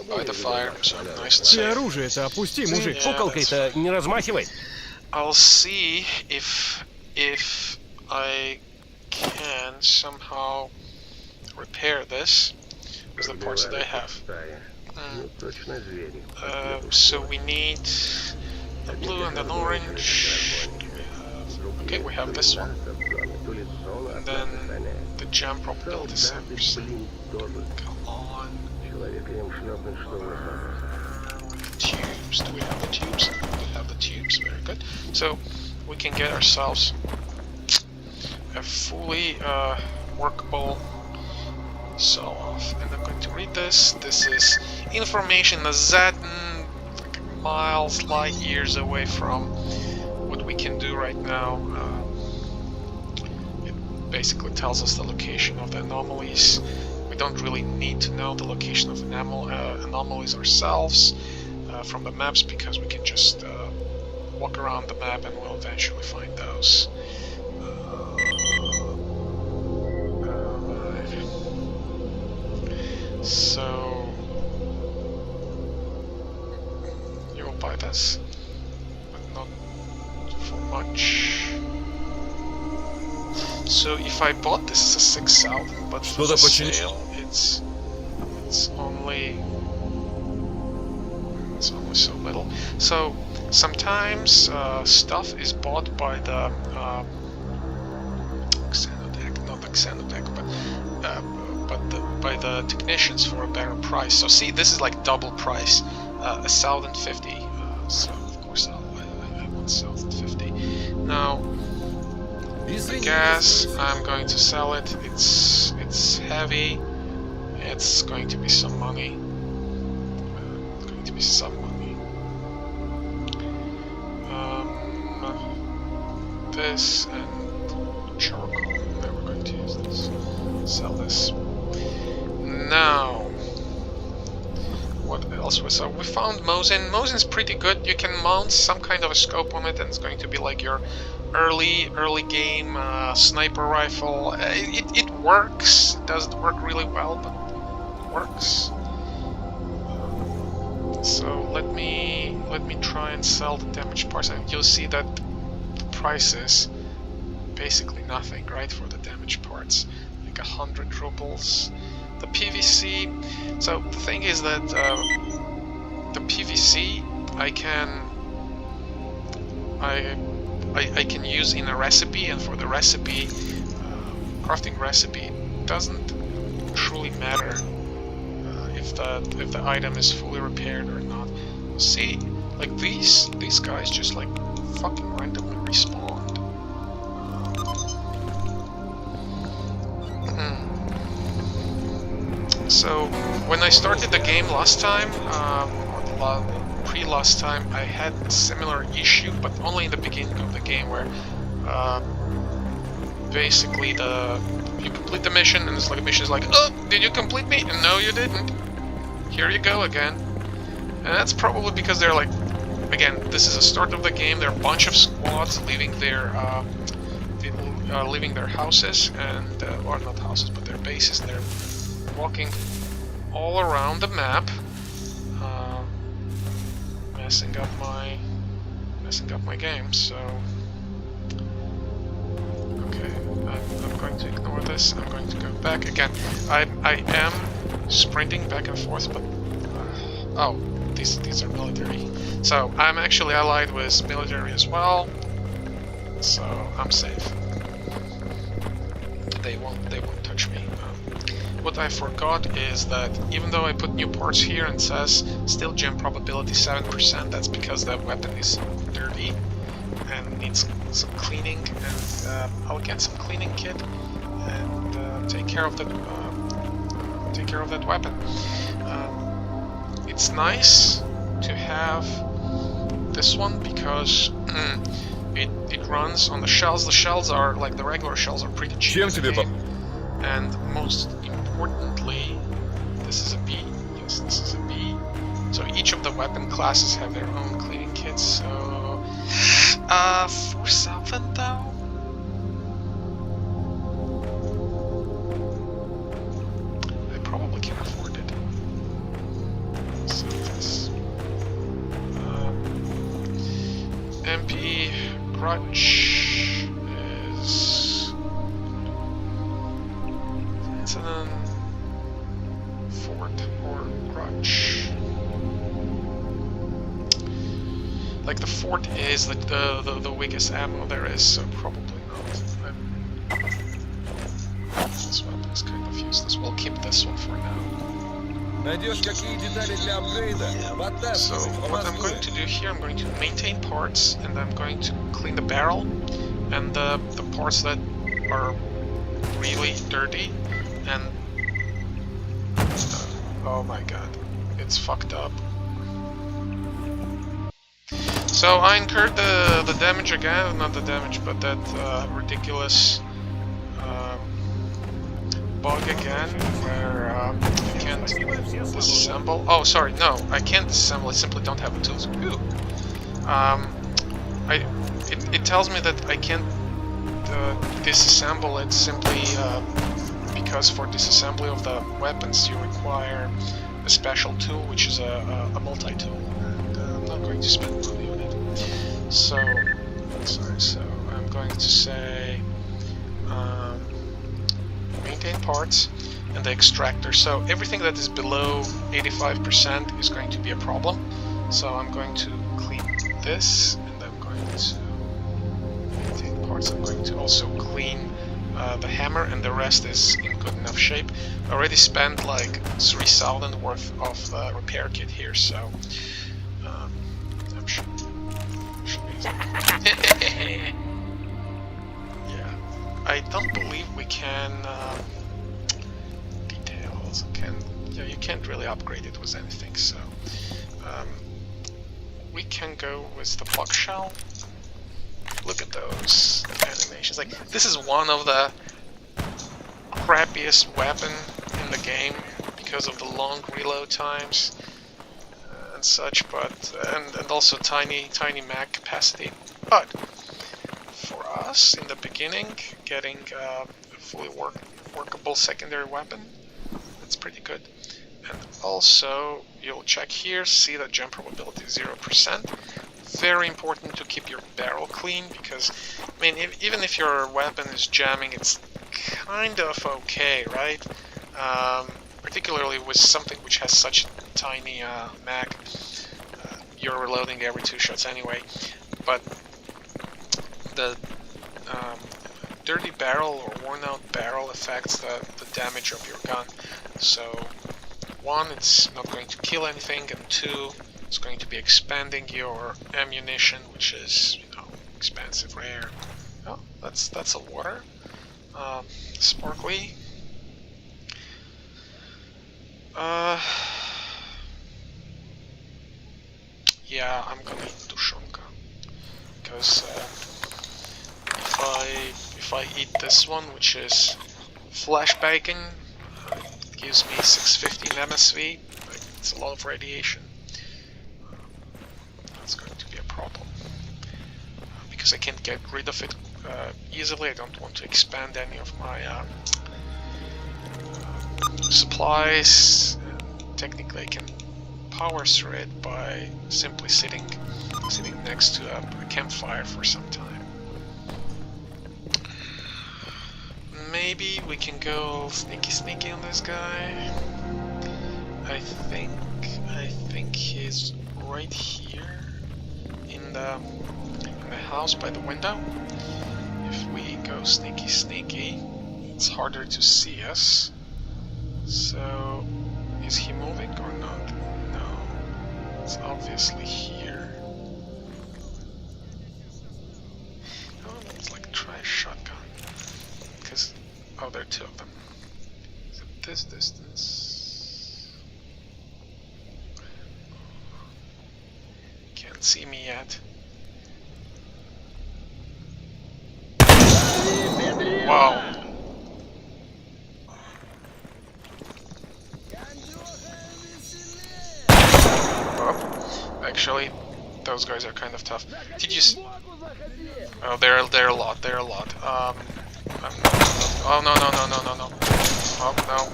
by the fire, so I'm nice and safe. оружие-то опусти, мужик. Куколкой-то не размахивай. I'll see if I can somehow repair this with the parts that I have. So we need the blue and an orange. Okay, we have this one. And then the G.A.M.M.A probability 7%. Come on. Tubes. Do we have the tubes? We have the tubes. Very good. So we can get ourselves a fully workable saw-off. And I'm going to read this. This is information that miles, light years away from what we can do right now. It basically tells us the location of the anomalies. We don't really need to know the location of the anomalies ourselves from the maps, because we can just walk around the map and we'll eventually find those. So you will buy this, but not for much. So if I bought this as a 6,000, but for the sale, it's only so little. So sometimes stuff is bought by the Xenotech, not the Xenotech, but by the technicians for a better price. So see, this is like double price, 1,050. So of course I want 1,050. Now the gas, I'm going to sell it. It's heavy. It's going to be some money. Some money. This and charcoal. Now we're going to use this. Sell this. Now, what else was up? We found Mosin. Mosin's pretty good. You can mount some kind of a scope on it, and it's going to be like your early game sniper rifle. It works. It doesn't work really well, but it works. So let me try and sell the damaged parts, and you'll see that the price is basically nothing, right, for the damaged parts, like 100 rubles. The PVC. So the thing is that the PVC I can use in a recipe, and for the recipe, crafting recipe, it doesn't truly matter if the item is fully repaired or not. See, like these guys just like fucking randomly respawned. So when I started the game last time, or pre-last time, I had a similar issue, but only in the beginning of the game, where basically you complete the mission, and it's like the mission is like, oh, did you complete me? And no, you didn't. Here you go again. And that's probably because they're like, again, this is the start of the game. There are a bunch of squads leaving their houses, and or not houses, but their bases. They're walking all around the map, messing up my game. So okay, I'm going to ignore this. I'm going to go back again. I am sprinting back and forth, but oh, these are military. So I'm actually allied with military as well, so I'm safe. They won't touch me. What I forgot is that even though I put new parts here and says still G.A.M.M.A probability 7%, that's because the weapon is dirty and needs some cleaning, and I'll get some cleaning kit and take care of the take care of that weapon. It's nice to have this one because it runs on the shells. The shells are like the regular shells are pretty cheap in the game. And most importantly, this is a B. Yes, this is a B. So each of the weapon classes have their own cleaning kits. So 4,000 though. I probably can afford it. So this MP crutch is fort or crutch. Like the fort is like the weakest ammo there is, so probably not. This weapon is kind of useless. We'll keep this one for now. So what I'm going to do here, I'm going to maintain parts, and I'm going to clean the barrel, and the parts that are really dirty, and oh my god, it's fucked up. So I incurred the damage again, not the damage, but that ridiculous bug again, where I can't disassemble. Oh, sorry, no, I can't disassemble. I simply don't have the tools. Ooh. It tells me that I can't disassemble it simply because for disassembly of the weapons you require a special tool, which is a multi-tool, and I'm not going to spend money on it. So I'm going to say maintain parts and the extractor. So everything that is below 85% is going to be a problem. So I'm going to clean this, and I'm going to maintain parts. I'm going to also clean the hammer, and the rest is in good enough shape. I already spent like 3,000 worth of the repair kit here, so I'm sure. Yeah, I don't believe we can details. Yeah, you can't really upgrade it with anything, so we can go with the block shell. Look at those animations. Like, this is one of the crappiest weapon in the game because of the long reload times and such, but and also tiny mag capacity. But for us in the beginning, getting a fully workable secondary weapon, that's pretty good. And also, you'll check here, see that jump probability is 0%. Very important to keep your barrel clean, because, I mean, even if your weapon is jamming, it's kind of okay, right? Particularly with something which has such a tiny mag. You're reloading every 2 shots anyway. But the dirty barrel or worn out barrel affects the damage of your gun. So 1, it's not going to kill anything, and 2, it's going to be expanding your ammunition, which is, you know, expensive, rare. Oh, that's a water. Sparkly. Yeah, I'm gonna eat tushonka, because if I eat this one, which is flash bacon, it gives me 615 MSV. Like, it's a lot of radiation. That's going to be a problem because I can't get rid of it easily. I don't want to expand any of my supplies. Technically, I can power through it by simply sitting next to a campfire for some time. Maybe we can go sneaky on this guy. I think he's right here in the house by the window. If we go sneaky, it's harder to see us. So, is he moving or not? No, it's obviously here. Oh, let's like try a shotgun. Because, oh, there are 2 of them. Is it this distance? could see me yet. Wow. Oh, actually, those guys are kind of tough. Did you? Oh, they're a lot. They're a lot. Oh no. Oh no.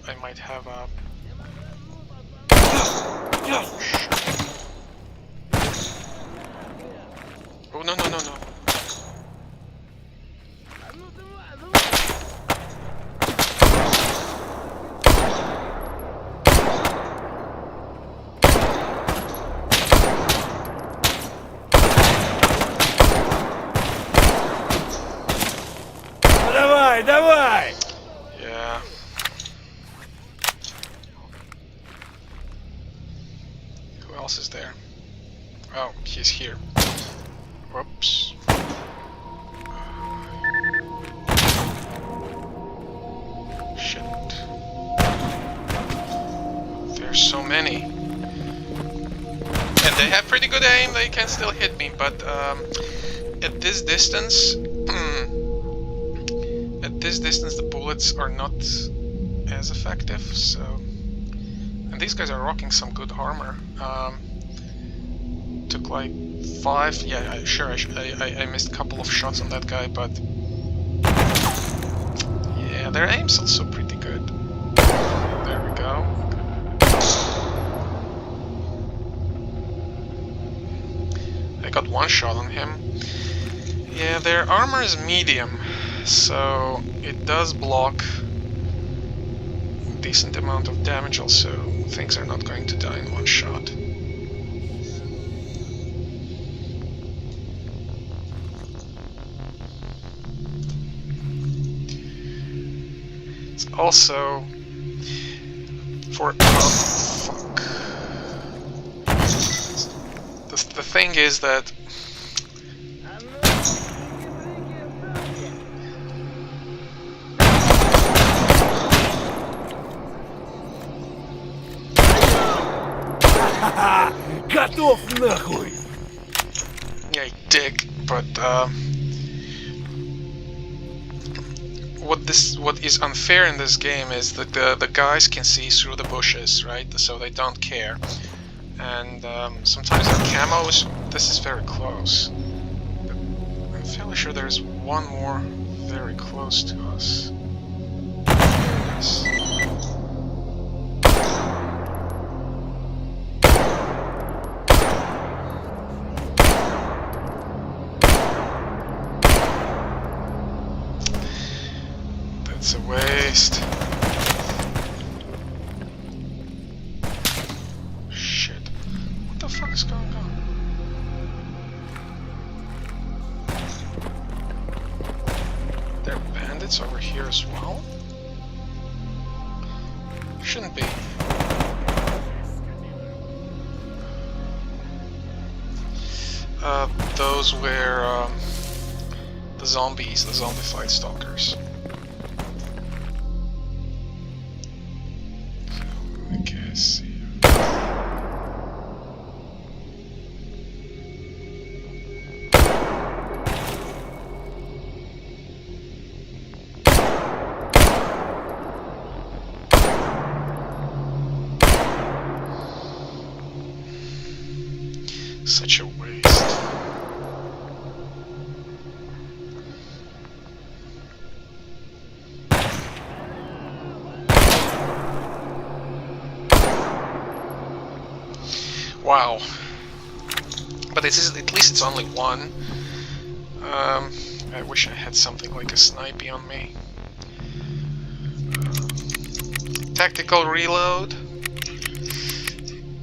I might have a. Oh no. Давай! Yeah. Who else is there? Oh, he's here. Whoops. Shit. There's so many. And they have pretty good aim, they can still hit me, but at this distance, the bullets are not as effective, so... And these guys are rocking some good armor. Took like 5, yeah, I missed a couple of shots on that guy, but... Yeah, their aim's also pretty good. There we go. I got one shot on him. Yeah, their armor is medium, so it does block a decent amount of damage also. Things are not going to die in one shot. It's also for fuck. The thing is that Готов нахуй! yeah, dick, but what is unfair in this game is that the guys can see through the bushes, right? So they don't care. And sometimes the camos, this is very close. But I'm fairly sure there's one more very close to us. Yes. That's a waste. Shit. What the fuck is going on? There are bandits over here as well? Shouldn't be. Those were the zombies, the zombified stalkers. I can't see. Such a waste. Wow. But it's, at least it's only one. I wish I had something like a snipey on me. Tactical reload.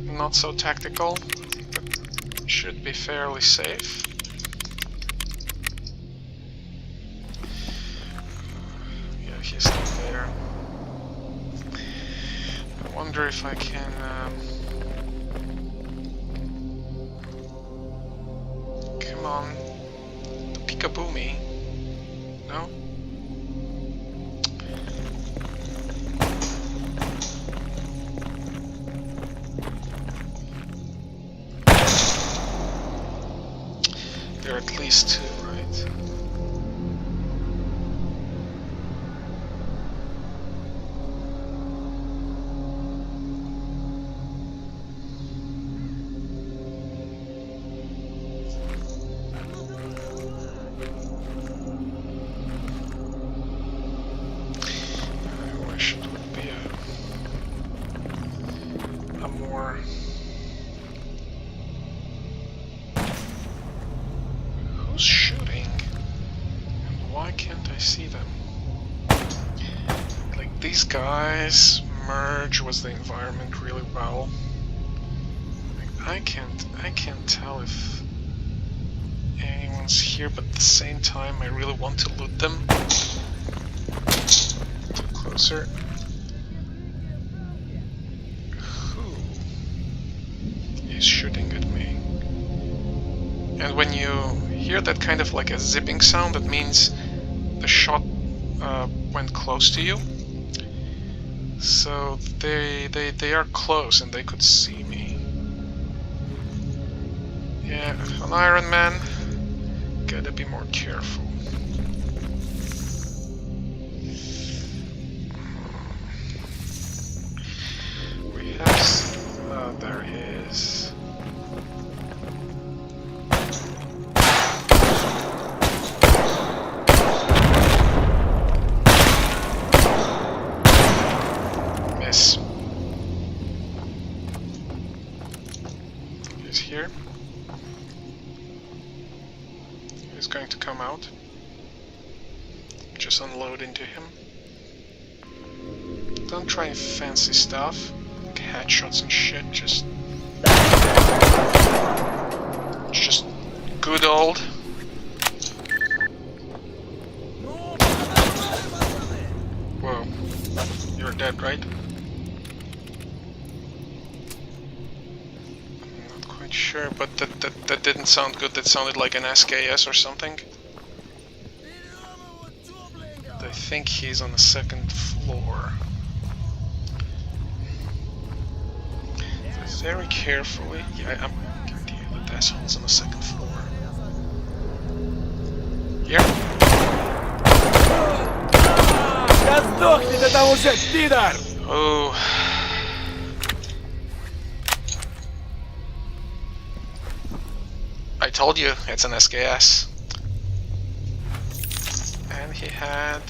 Not so tactical, but should be fairly safe. Yeah, he's still there. I wonder if I can... Come on. Peekaboo me. No? at least 2, right? I wish it would be a more... Who's shooting? And why can't I see them? Like, these guys merge with the environment really well. Like, I can't tell if anyone's here, but at the same time I really want to loot them. Too closer. Who is shooting at me? And when you hear that kind of like a zipping sound, that means the shot went close to you. So they are close and they could see me. Yeah, an Iron Man, gotta be more careful. We have... there he is. Miss. He's here. He's going to come out. Just unload into him. Don't try fancy stuff, like headshots and shit, just good old. Whoa, you're dead, right? I'm not quite sure, but that didn't sound good. That sounded like an SKS or something. I think he's on the 2nd floor. So very carefully. Yeah, I'm gonna deal with assholes on the 2nd floor. Here. Oh. I told you, it's an SKS. And he had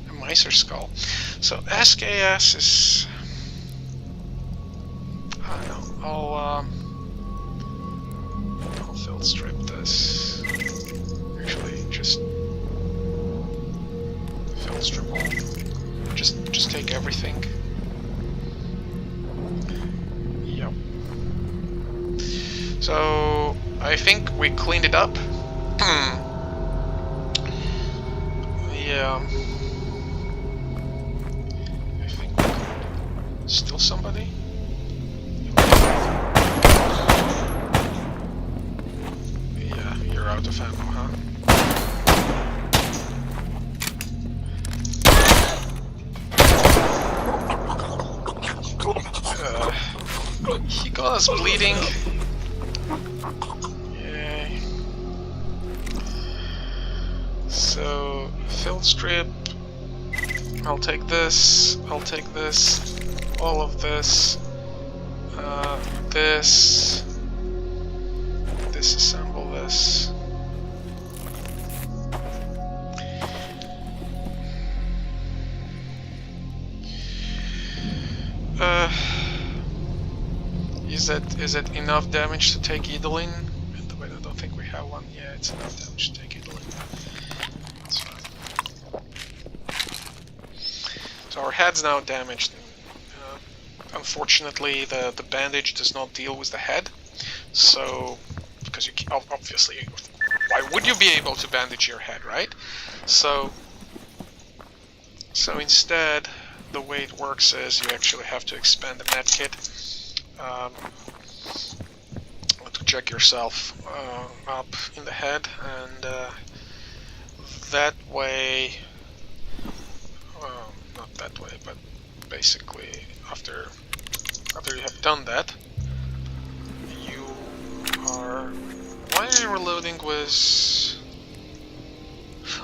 a Miser skull. So SKS is... I don't know, I'll field strip this. Actually, just field strip all. Just take everything. Yep. So I think we cleaned it up. Yeah. I think we could... Still somebody? Yeah, you're out of ammo, huh? He got us bleeding. Yay. So, field strip. I'll take this, all of this, disassemble this. Is it enough damage to take Edeling? Wait, I don't think we have one. Yeah, it's enough damage to take Edeling. That's fine. So our head's now damaged. Unfortunately, the bandage does not deal with the head. So, because you obviously, why would you be able to bandage your head, right? So instead, the way it works is you actually have to expand the medkit. To check yourself up in the head, and that way, well, not that way, but basically after you have done that, you are... Why are you reloading was...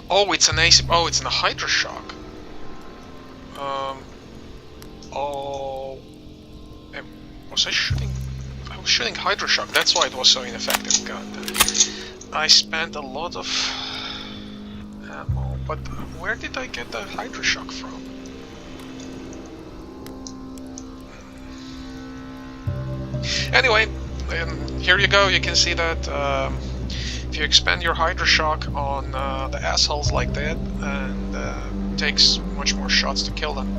Oh, it's an AC... Oh, it's a Hydroshock. Oh... Was I shooting? I was shooting Hydroshock, that's why it was so ineffective. God damn. I spent a lot of ammo, but where did I get the Hydroshock from? Anyway, here you go, you can see that if you expend your Hydroshock on the assholes like that, and it takes much more shots to kill them.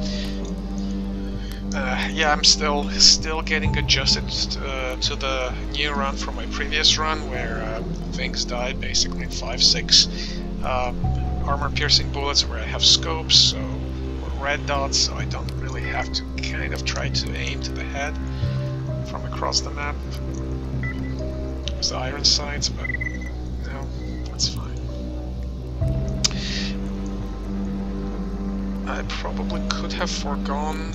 Yeah, I'm still getting adjusted to the new run from my previous run, where things died basically in 5-6 armor-piercing bullets, where I have scopes, so or red dots, so I don't really have to kind of try to aim to the head from across the map. There's the iron sights, but no, that's fine. I probably could have foregone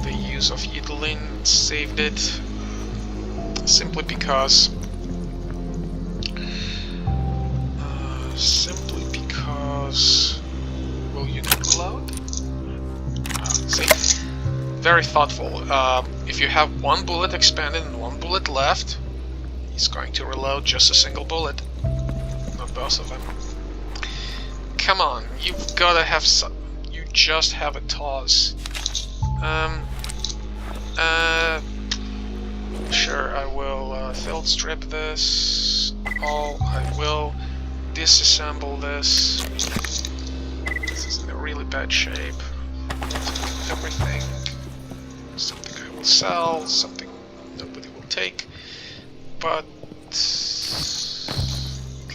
the use of Edelin, saved it, simply because will you not reload? See, very thoughtful. If you have one bullet expanded and one bullet left, he's going to reload just a single bullet, not both of them. Come on, you've gotta have some. You just have a toss. Sure, I will field strip this. Oh, I will disassemble this. This is in a really bad shape. Everything. Something I will sell, something nobody will take, but at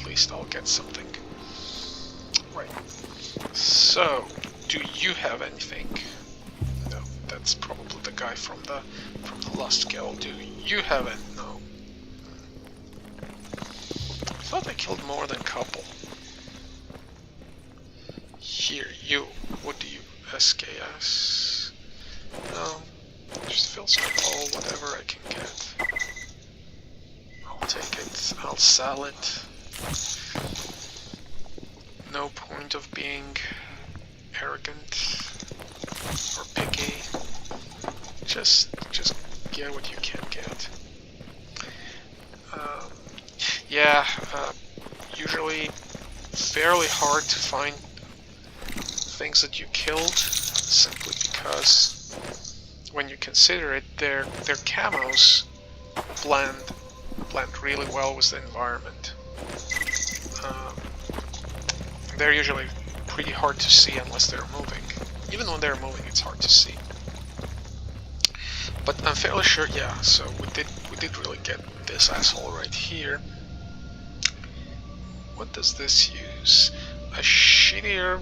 least I'll get something. Right. So, do you have anything? No, that's probably the guy from the Lust Guild. Do you have it? No. I thought I killed more than a couple. Here, you. What do you? SKS. No. Just fill strip all whatever I can get. I'll take it. I'll sell it. No point of being arrogant or picky. Just get what you can get. Yeah, usually fairly hard to find things that you killed, simply because when you consider it, their camos blend really well with the environment. They're usually pretty hard to see unless they're moving. Even when they're moving, it's hard to see. But I'm fairly sure, yeah. So we did really get this asshole right here. What does this use? A shittier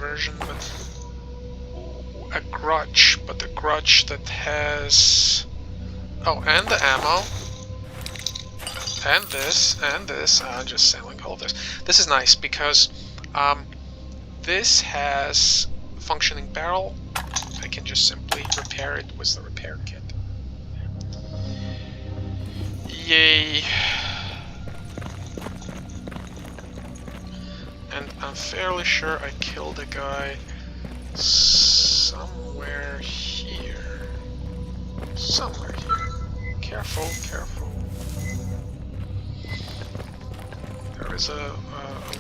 version, but a grudge, but a grudge that has and the ammo. And this, just selling all this. This is nice because this has functioning barrel. I can just simply repair it with the repair kit. Yay! And I'm fairly sure I killed a guy somewhere here. Somewhere here. Careful, careful. There is a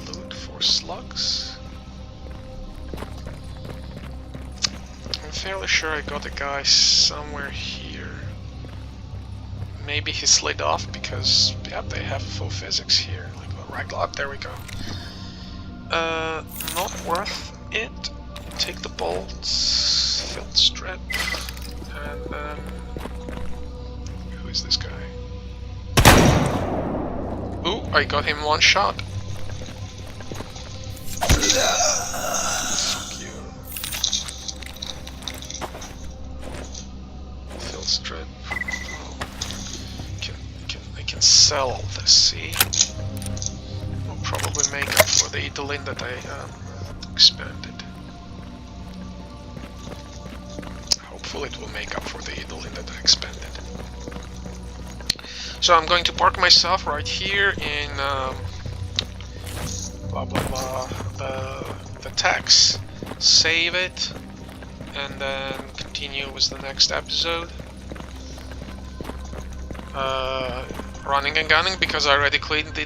loot for slugs. I'm fairly sure I got a guy somewhere here. Maybe he slid off because, yeah, they have full physics here. Like a regular, there we go. Not worth it. Take the bolts, field strip, and then... who is this guy? Ooh, I got him one shot. Fuck you. Field strip. Oh. I can sell all this, see? Will probably make up for the Edelin that I expanded. Hopefully it will make up for the Edelin that I expanded. So I'm going to park myself right here in blah blah blah the text, save it, and then continue with the next episode. Running and gunning because I already cleaned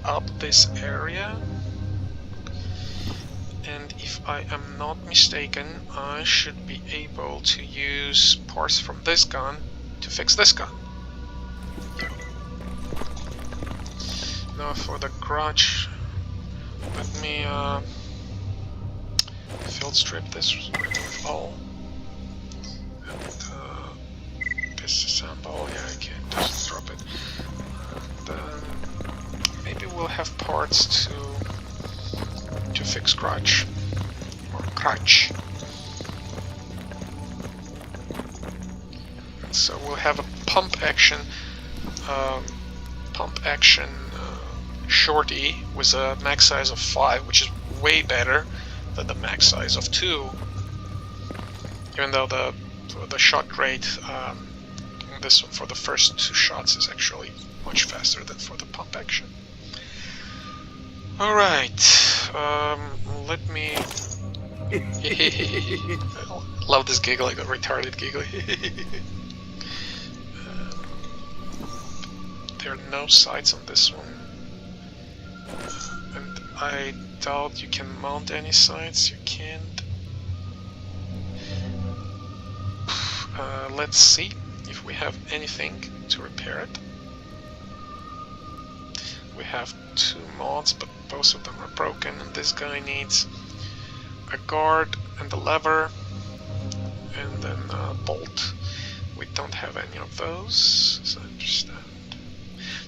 up this area. And if I am not mistaken, I should be able to use parts from this gun to fix this gun. Yeah. Now for the crutch, let me field strip this, remove all. And disassemble, yeah, I can just drop it. And maybe we'll have parts to fix crutch, or crutch. So we'll have a pump action shorty with a max size of 5, which is way better than the max size of 2. Even though the shot rate this one for the first 2 shots is actually much faster than for the pump action. Alright, let me... Love this giggle, like a retarded giggle. There are no sights on this one. And I doubt you can mount any sights, you can't. Let's see if we have anything to repair it. We have 2 mods, but both of them are broken, and this guy needs a guard and a lever, and then a bolt. We don't have any of those, as I understand.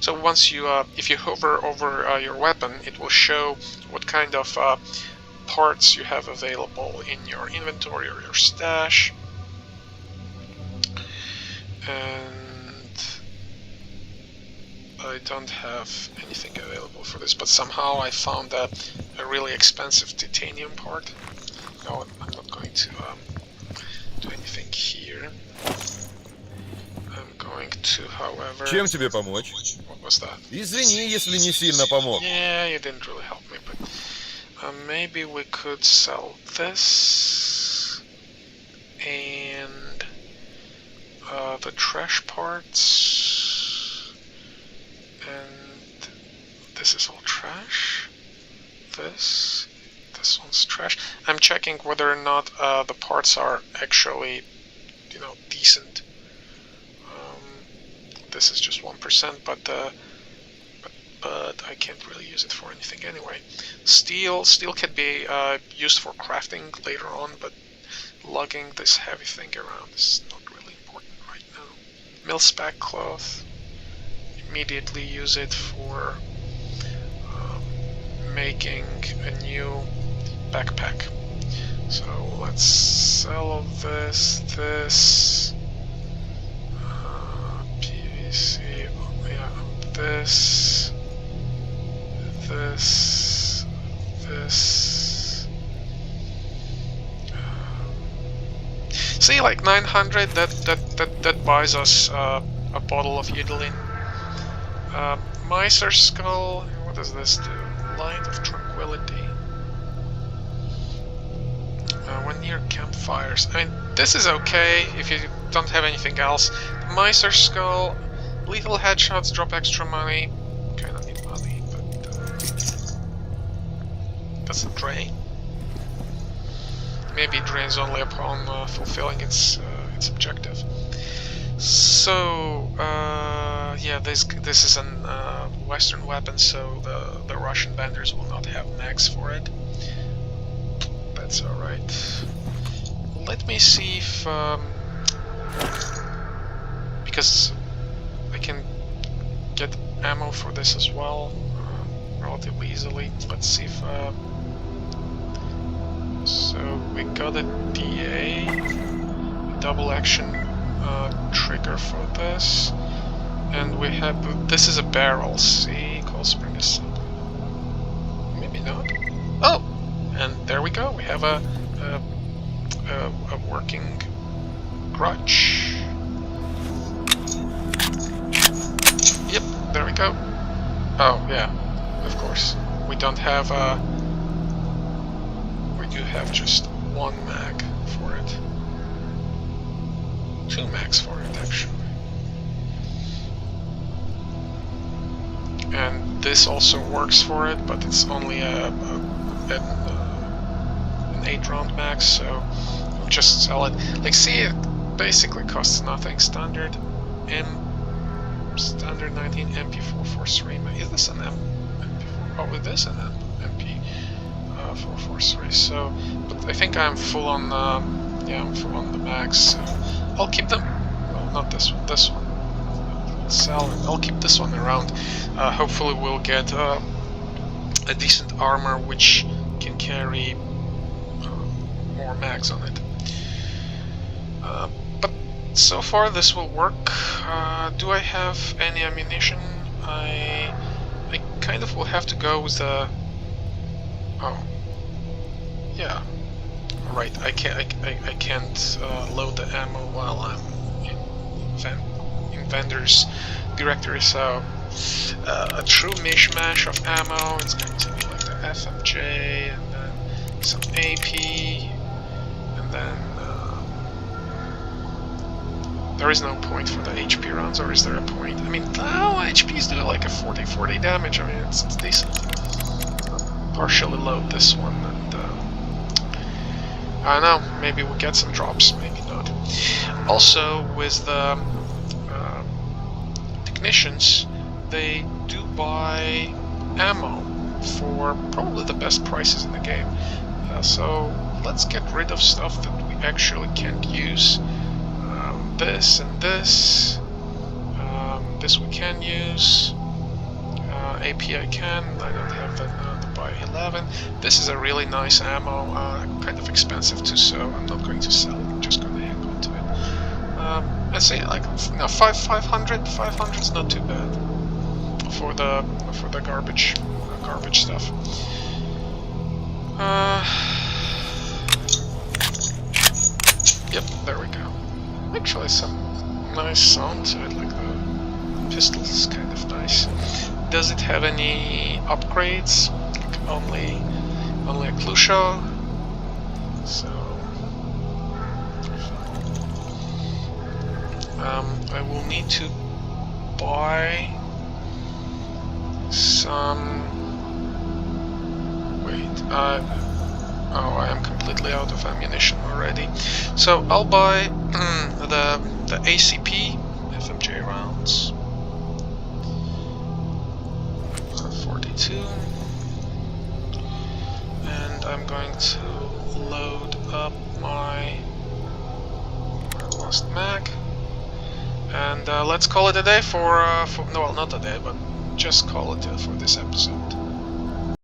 So once you, if you hover over your weapon, it will show what kind of parts you have available in your inventory or your stash. And I don't have anything available for this, but somehow I found a really expensive titanium part. No, I'm not going to do anything here. I'm going to, however... Чем тебе помочь? What was that? Извини, если не сильно помог. Yeah, you didn't really help me, but maybe we could sell this and the trash parts, and this is all trash. This one's trash. I'm checking whether or not the parts are actually, you know, decent. This is just 1%, but I can't really use it for anything anyway. Steel can be used for crafting later on, but lugging this heavy thing around is not really important right now. Mil-spec cloth, immediately use it for making a new backpack. So let's sell this, PVC, yeah, this. See, like 900, that buys us a bottle of Eudolin. Miser skull, what does this do? Light of tranquility. When near campfires. I mean, this is okay if you don't have anything else. Miser skull, lethal headshots drop extra money. Kinda need money, but doesn't drain. Maybe it drains only upon fulfilling its objective. So yeah, this is an Western weapon, so the Russian vendors will not have mags for it. That's all right. Let me see if because I can get ammo for this as well relatively easily. Let's see if so we got a DA, double action trigger for this, and we have, this is a barrel, see, cold spring assembly. Maybe not. Oh, and there we go. We have a working crutch. there we go. Oh, yeah, of course. We don't have we do have just one mag for it. 2 mags for it, actually. And this also works for it, but it's only an 8-round max, so we'll just sell it. Like, see, it basically costs nothing. Standard 19 MP443. Is this an MP4? Oh, it is an MP 443. So, but I think I'm full on. Yeah, I'm full on the mags. So I'll keep them. Well, not this one. This one. Sell, and I'll keep this one around. Hopefully we'll get a decent armor which can carry more mags on it. But so far this will work. Do I have any ammunition? I kind of will have to go with the... Oh, yeah. Right. I can't load the ammo while I'm in vendor's directory. So a true mishmash of ammo. It's going to be like the FMJ and then some AP and then there is no point for the HP rounds, or is there a point? I mean, no, HPs do like a 40 damage. I mean, it's decent. Partially load this one, and I don't know, maybe we'll get some drops, maybe not. Also, with the technicians, they do buy ammo for probably the best prices in the game. So let's get rid of stuff that we actually can't use. This and this. This we can use. AP I can. I don't have the buy 11. This is a really nice ammo. Kind of expensive too, so I'm not going to sell it. I'm just going to hang on to it. Let's say like no, 500 is not too bad for the garbage stuff. Yep, there we go. Actually, some nice sound to it, like the pistol is kind of nice. Does it have any upgrades? Like only a clue shot. So I will need to buy some. Wait, oh, I am completely out of ammunition already. So I'll buy the ACP FMJ rounds. 42. And I'm going to load up my lost mag. And let's call it a day for no, well, not a day, but just call it for this episode.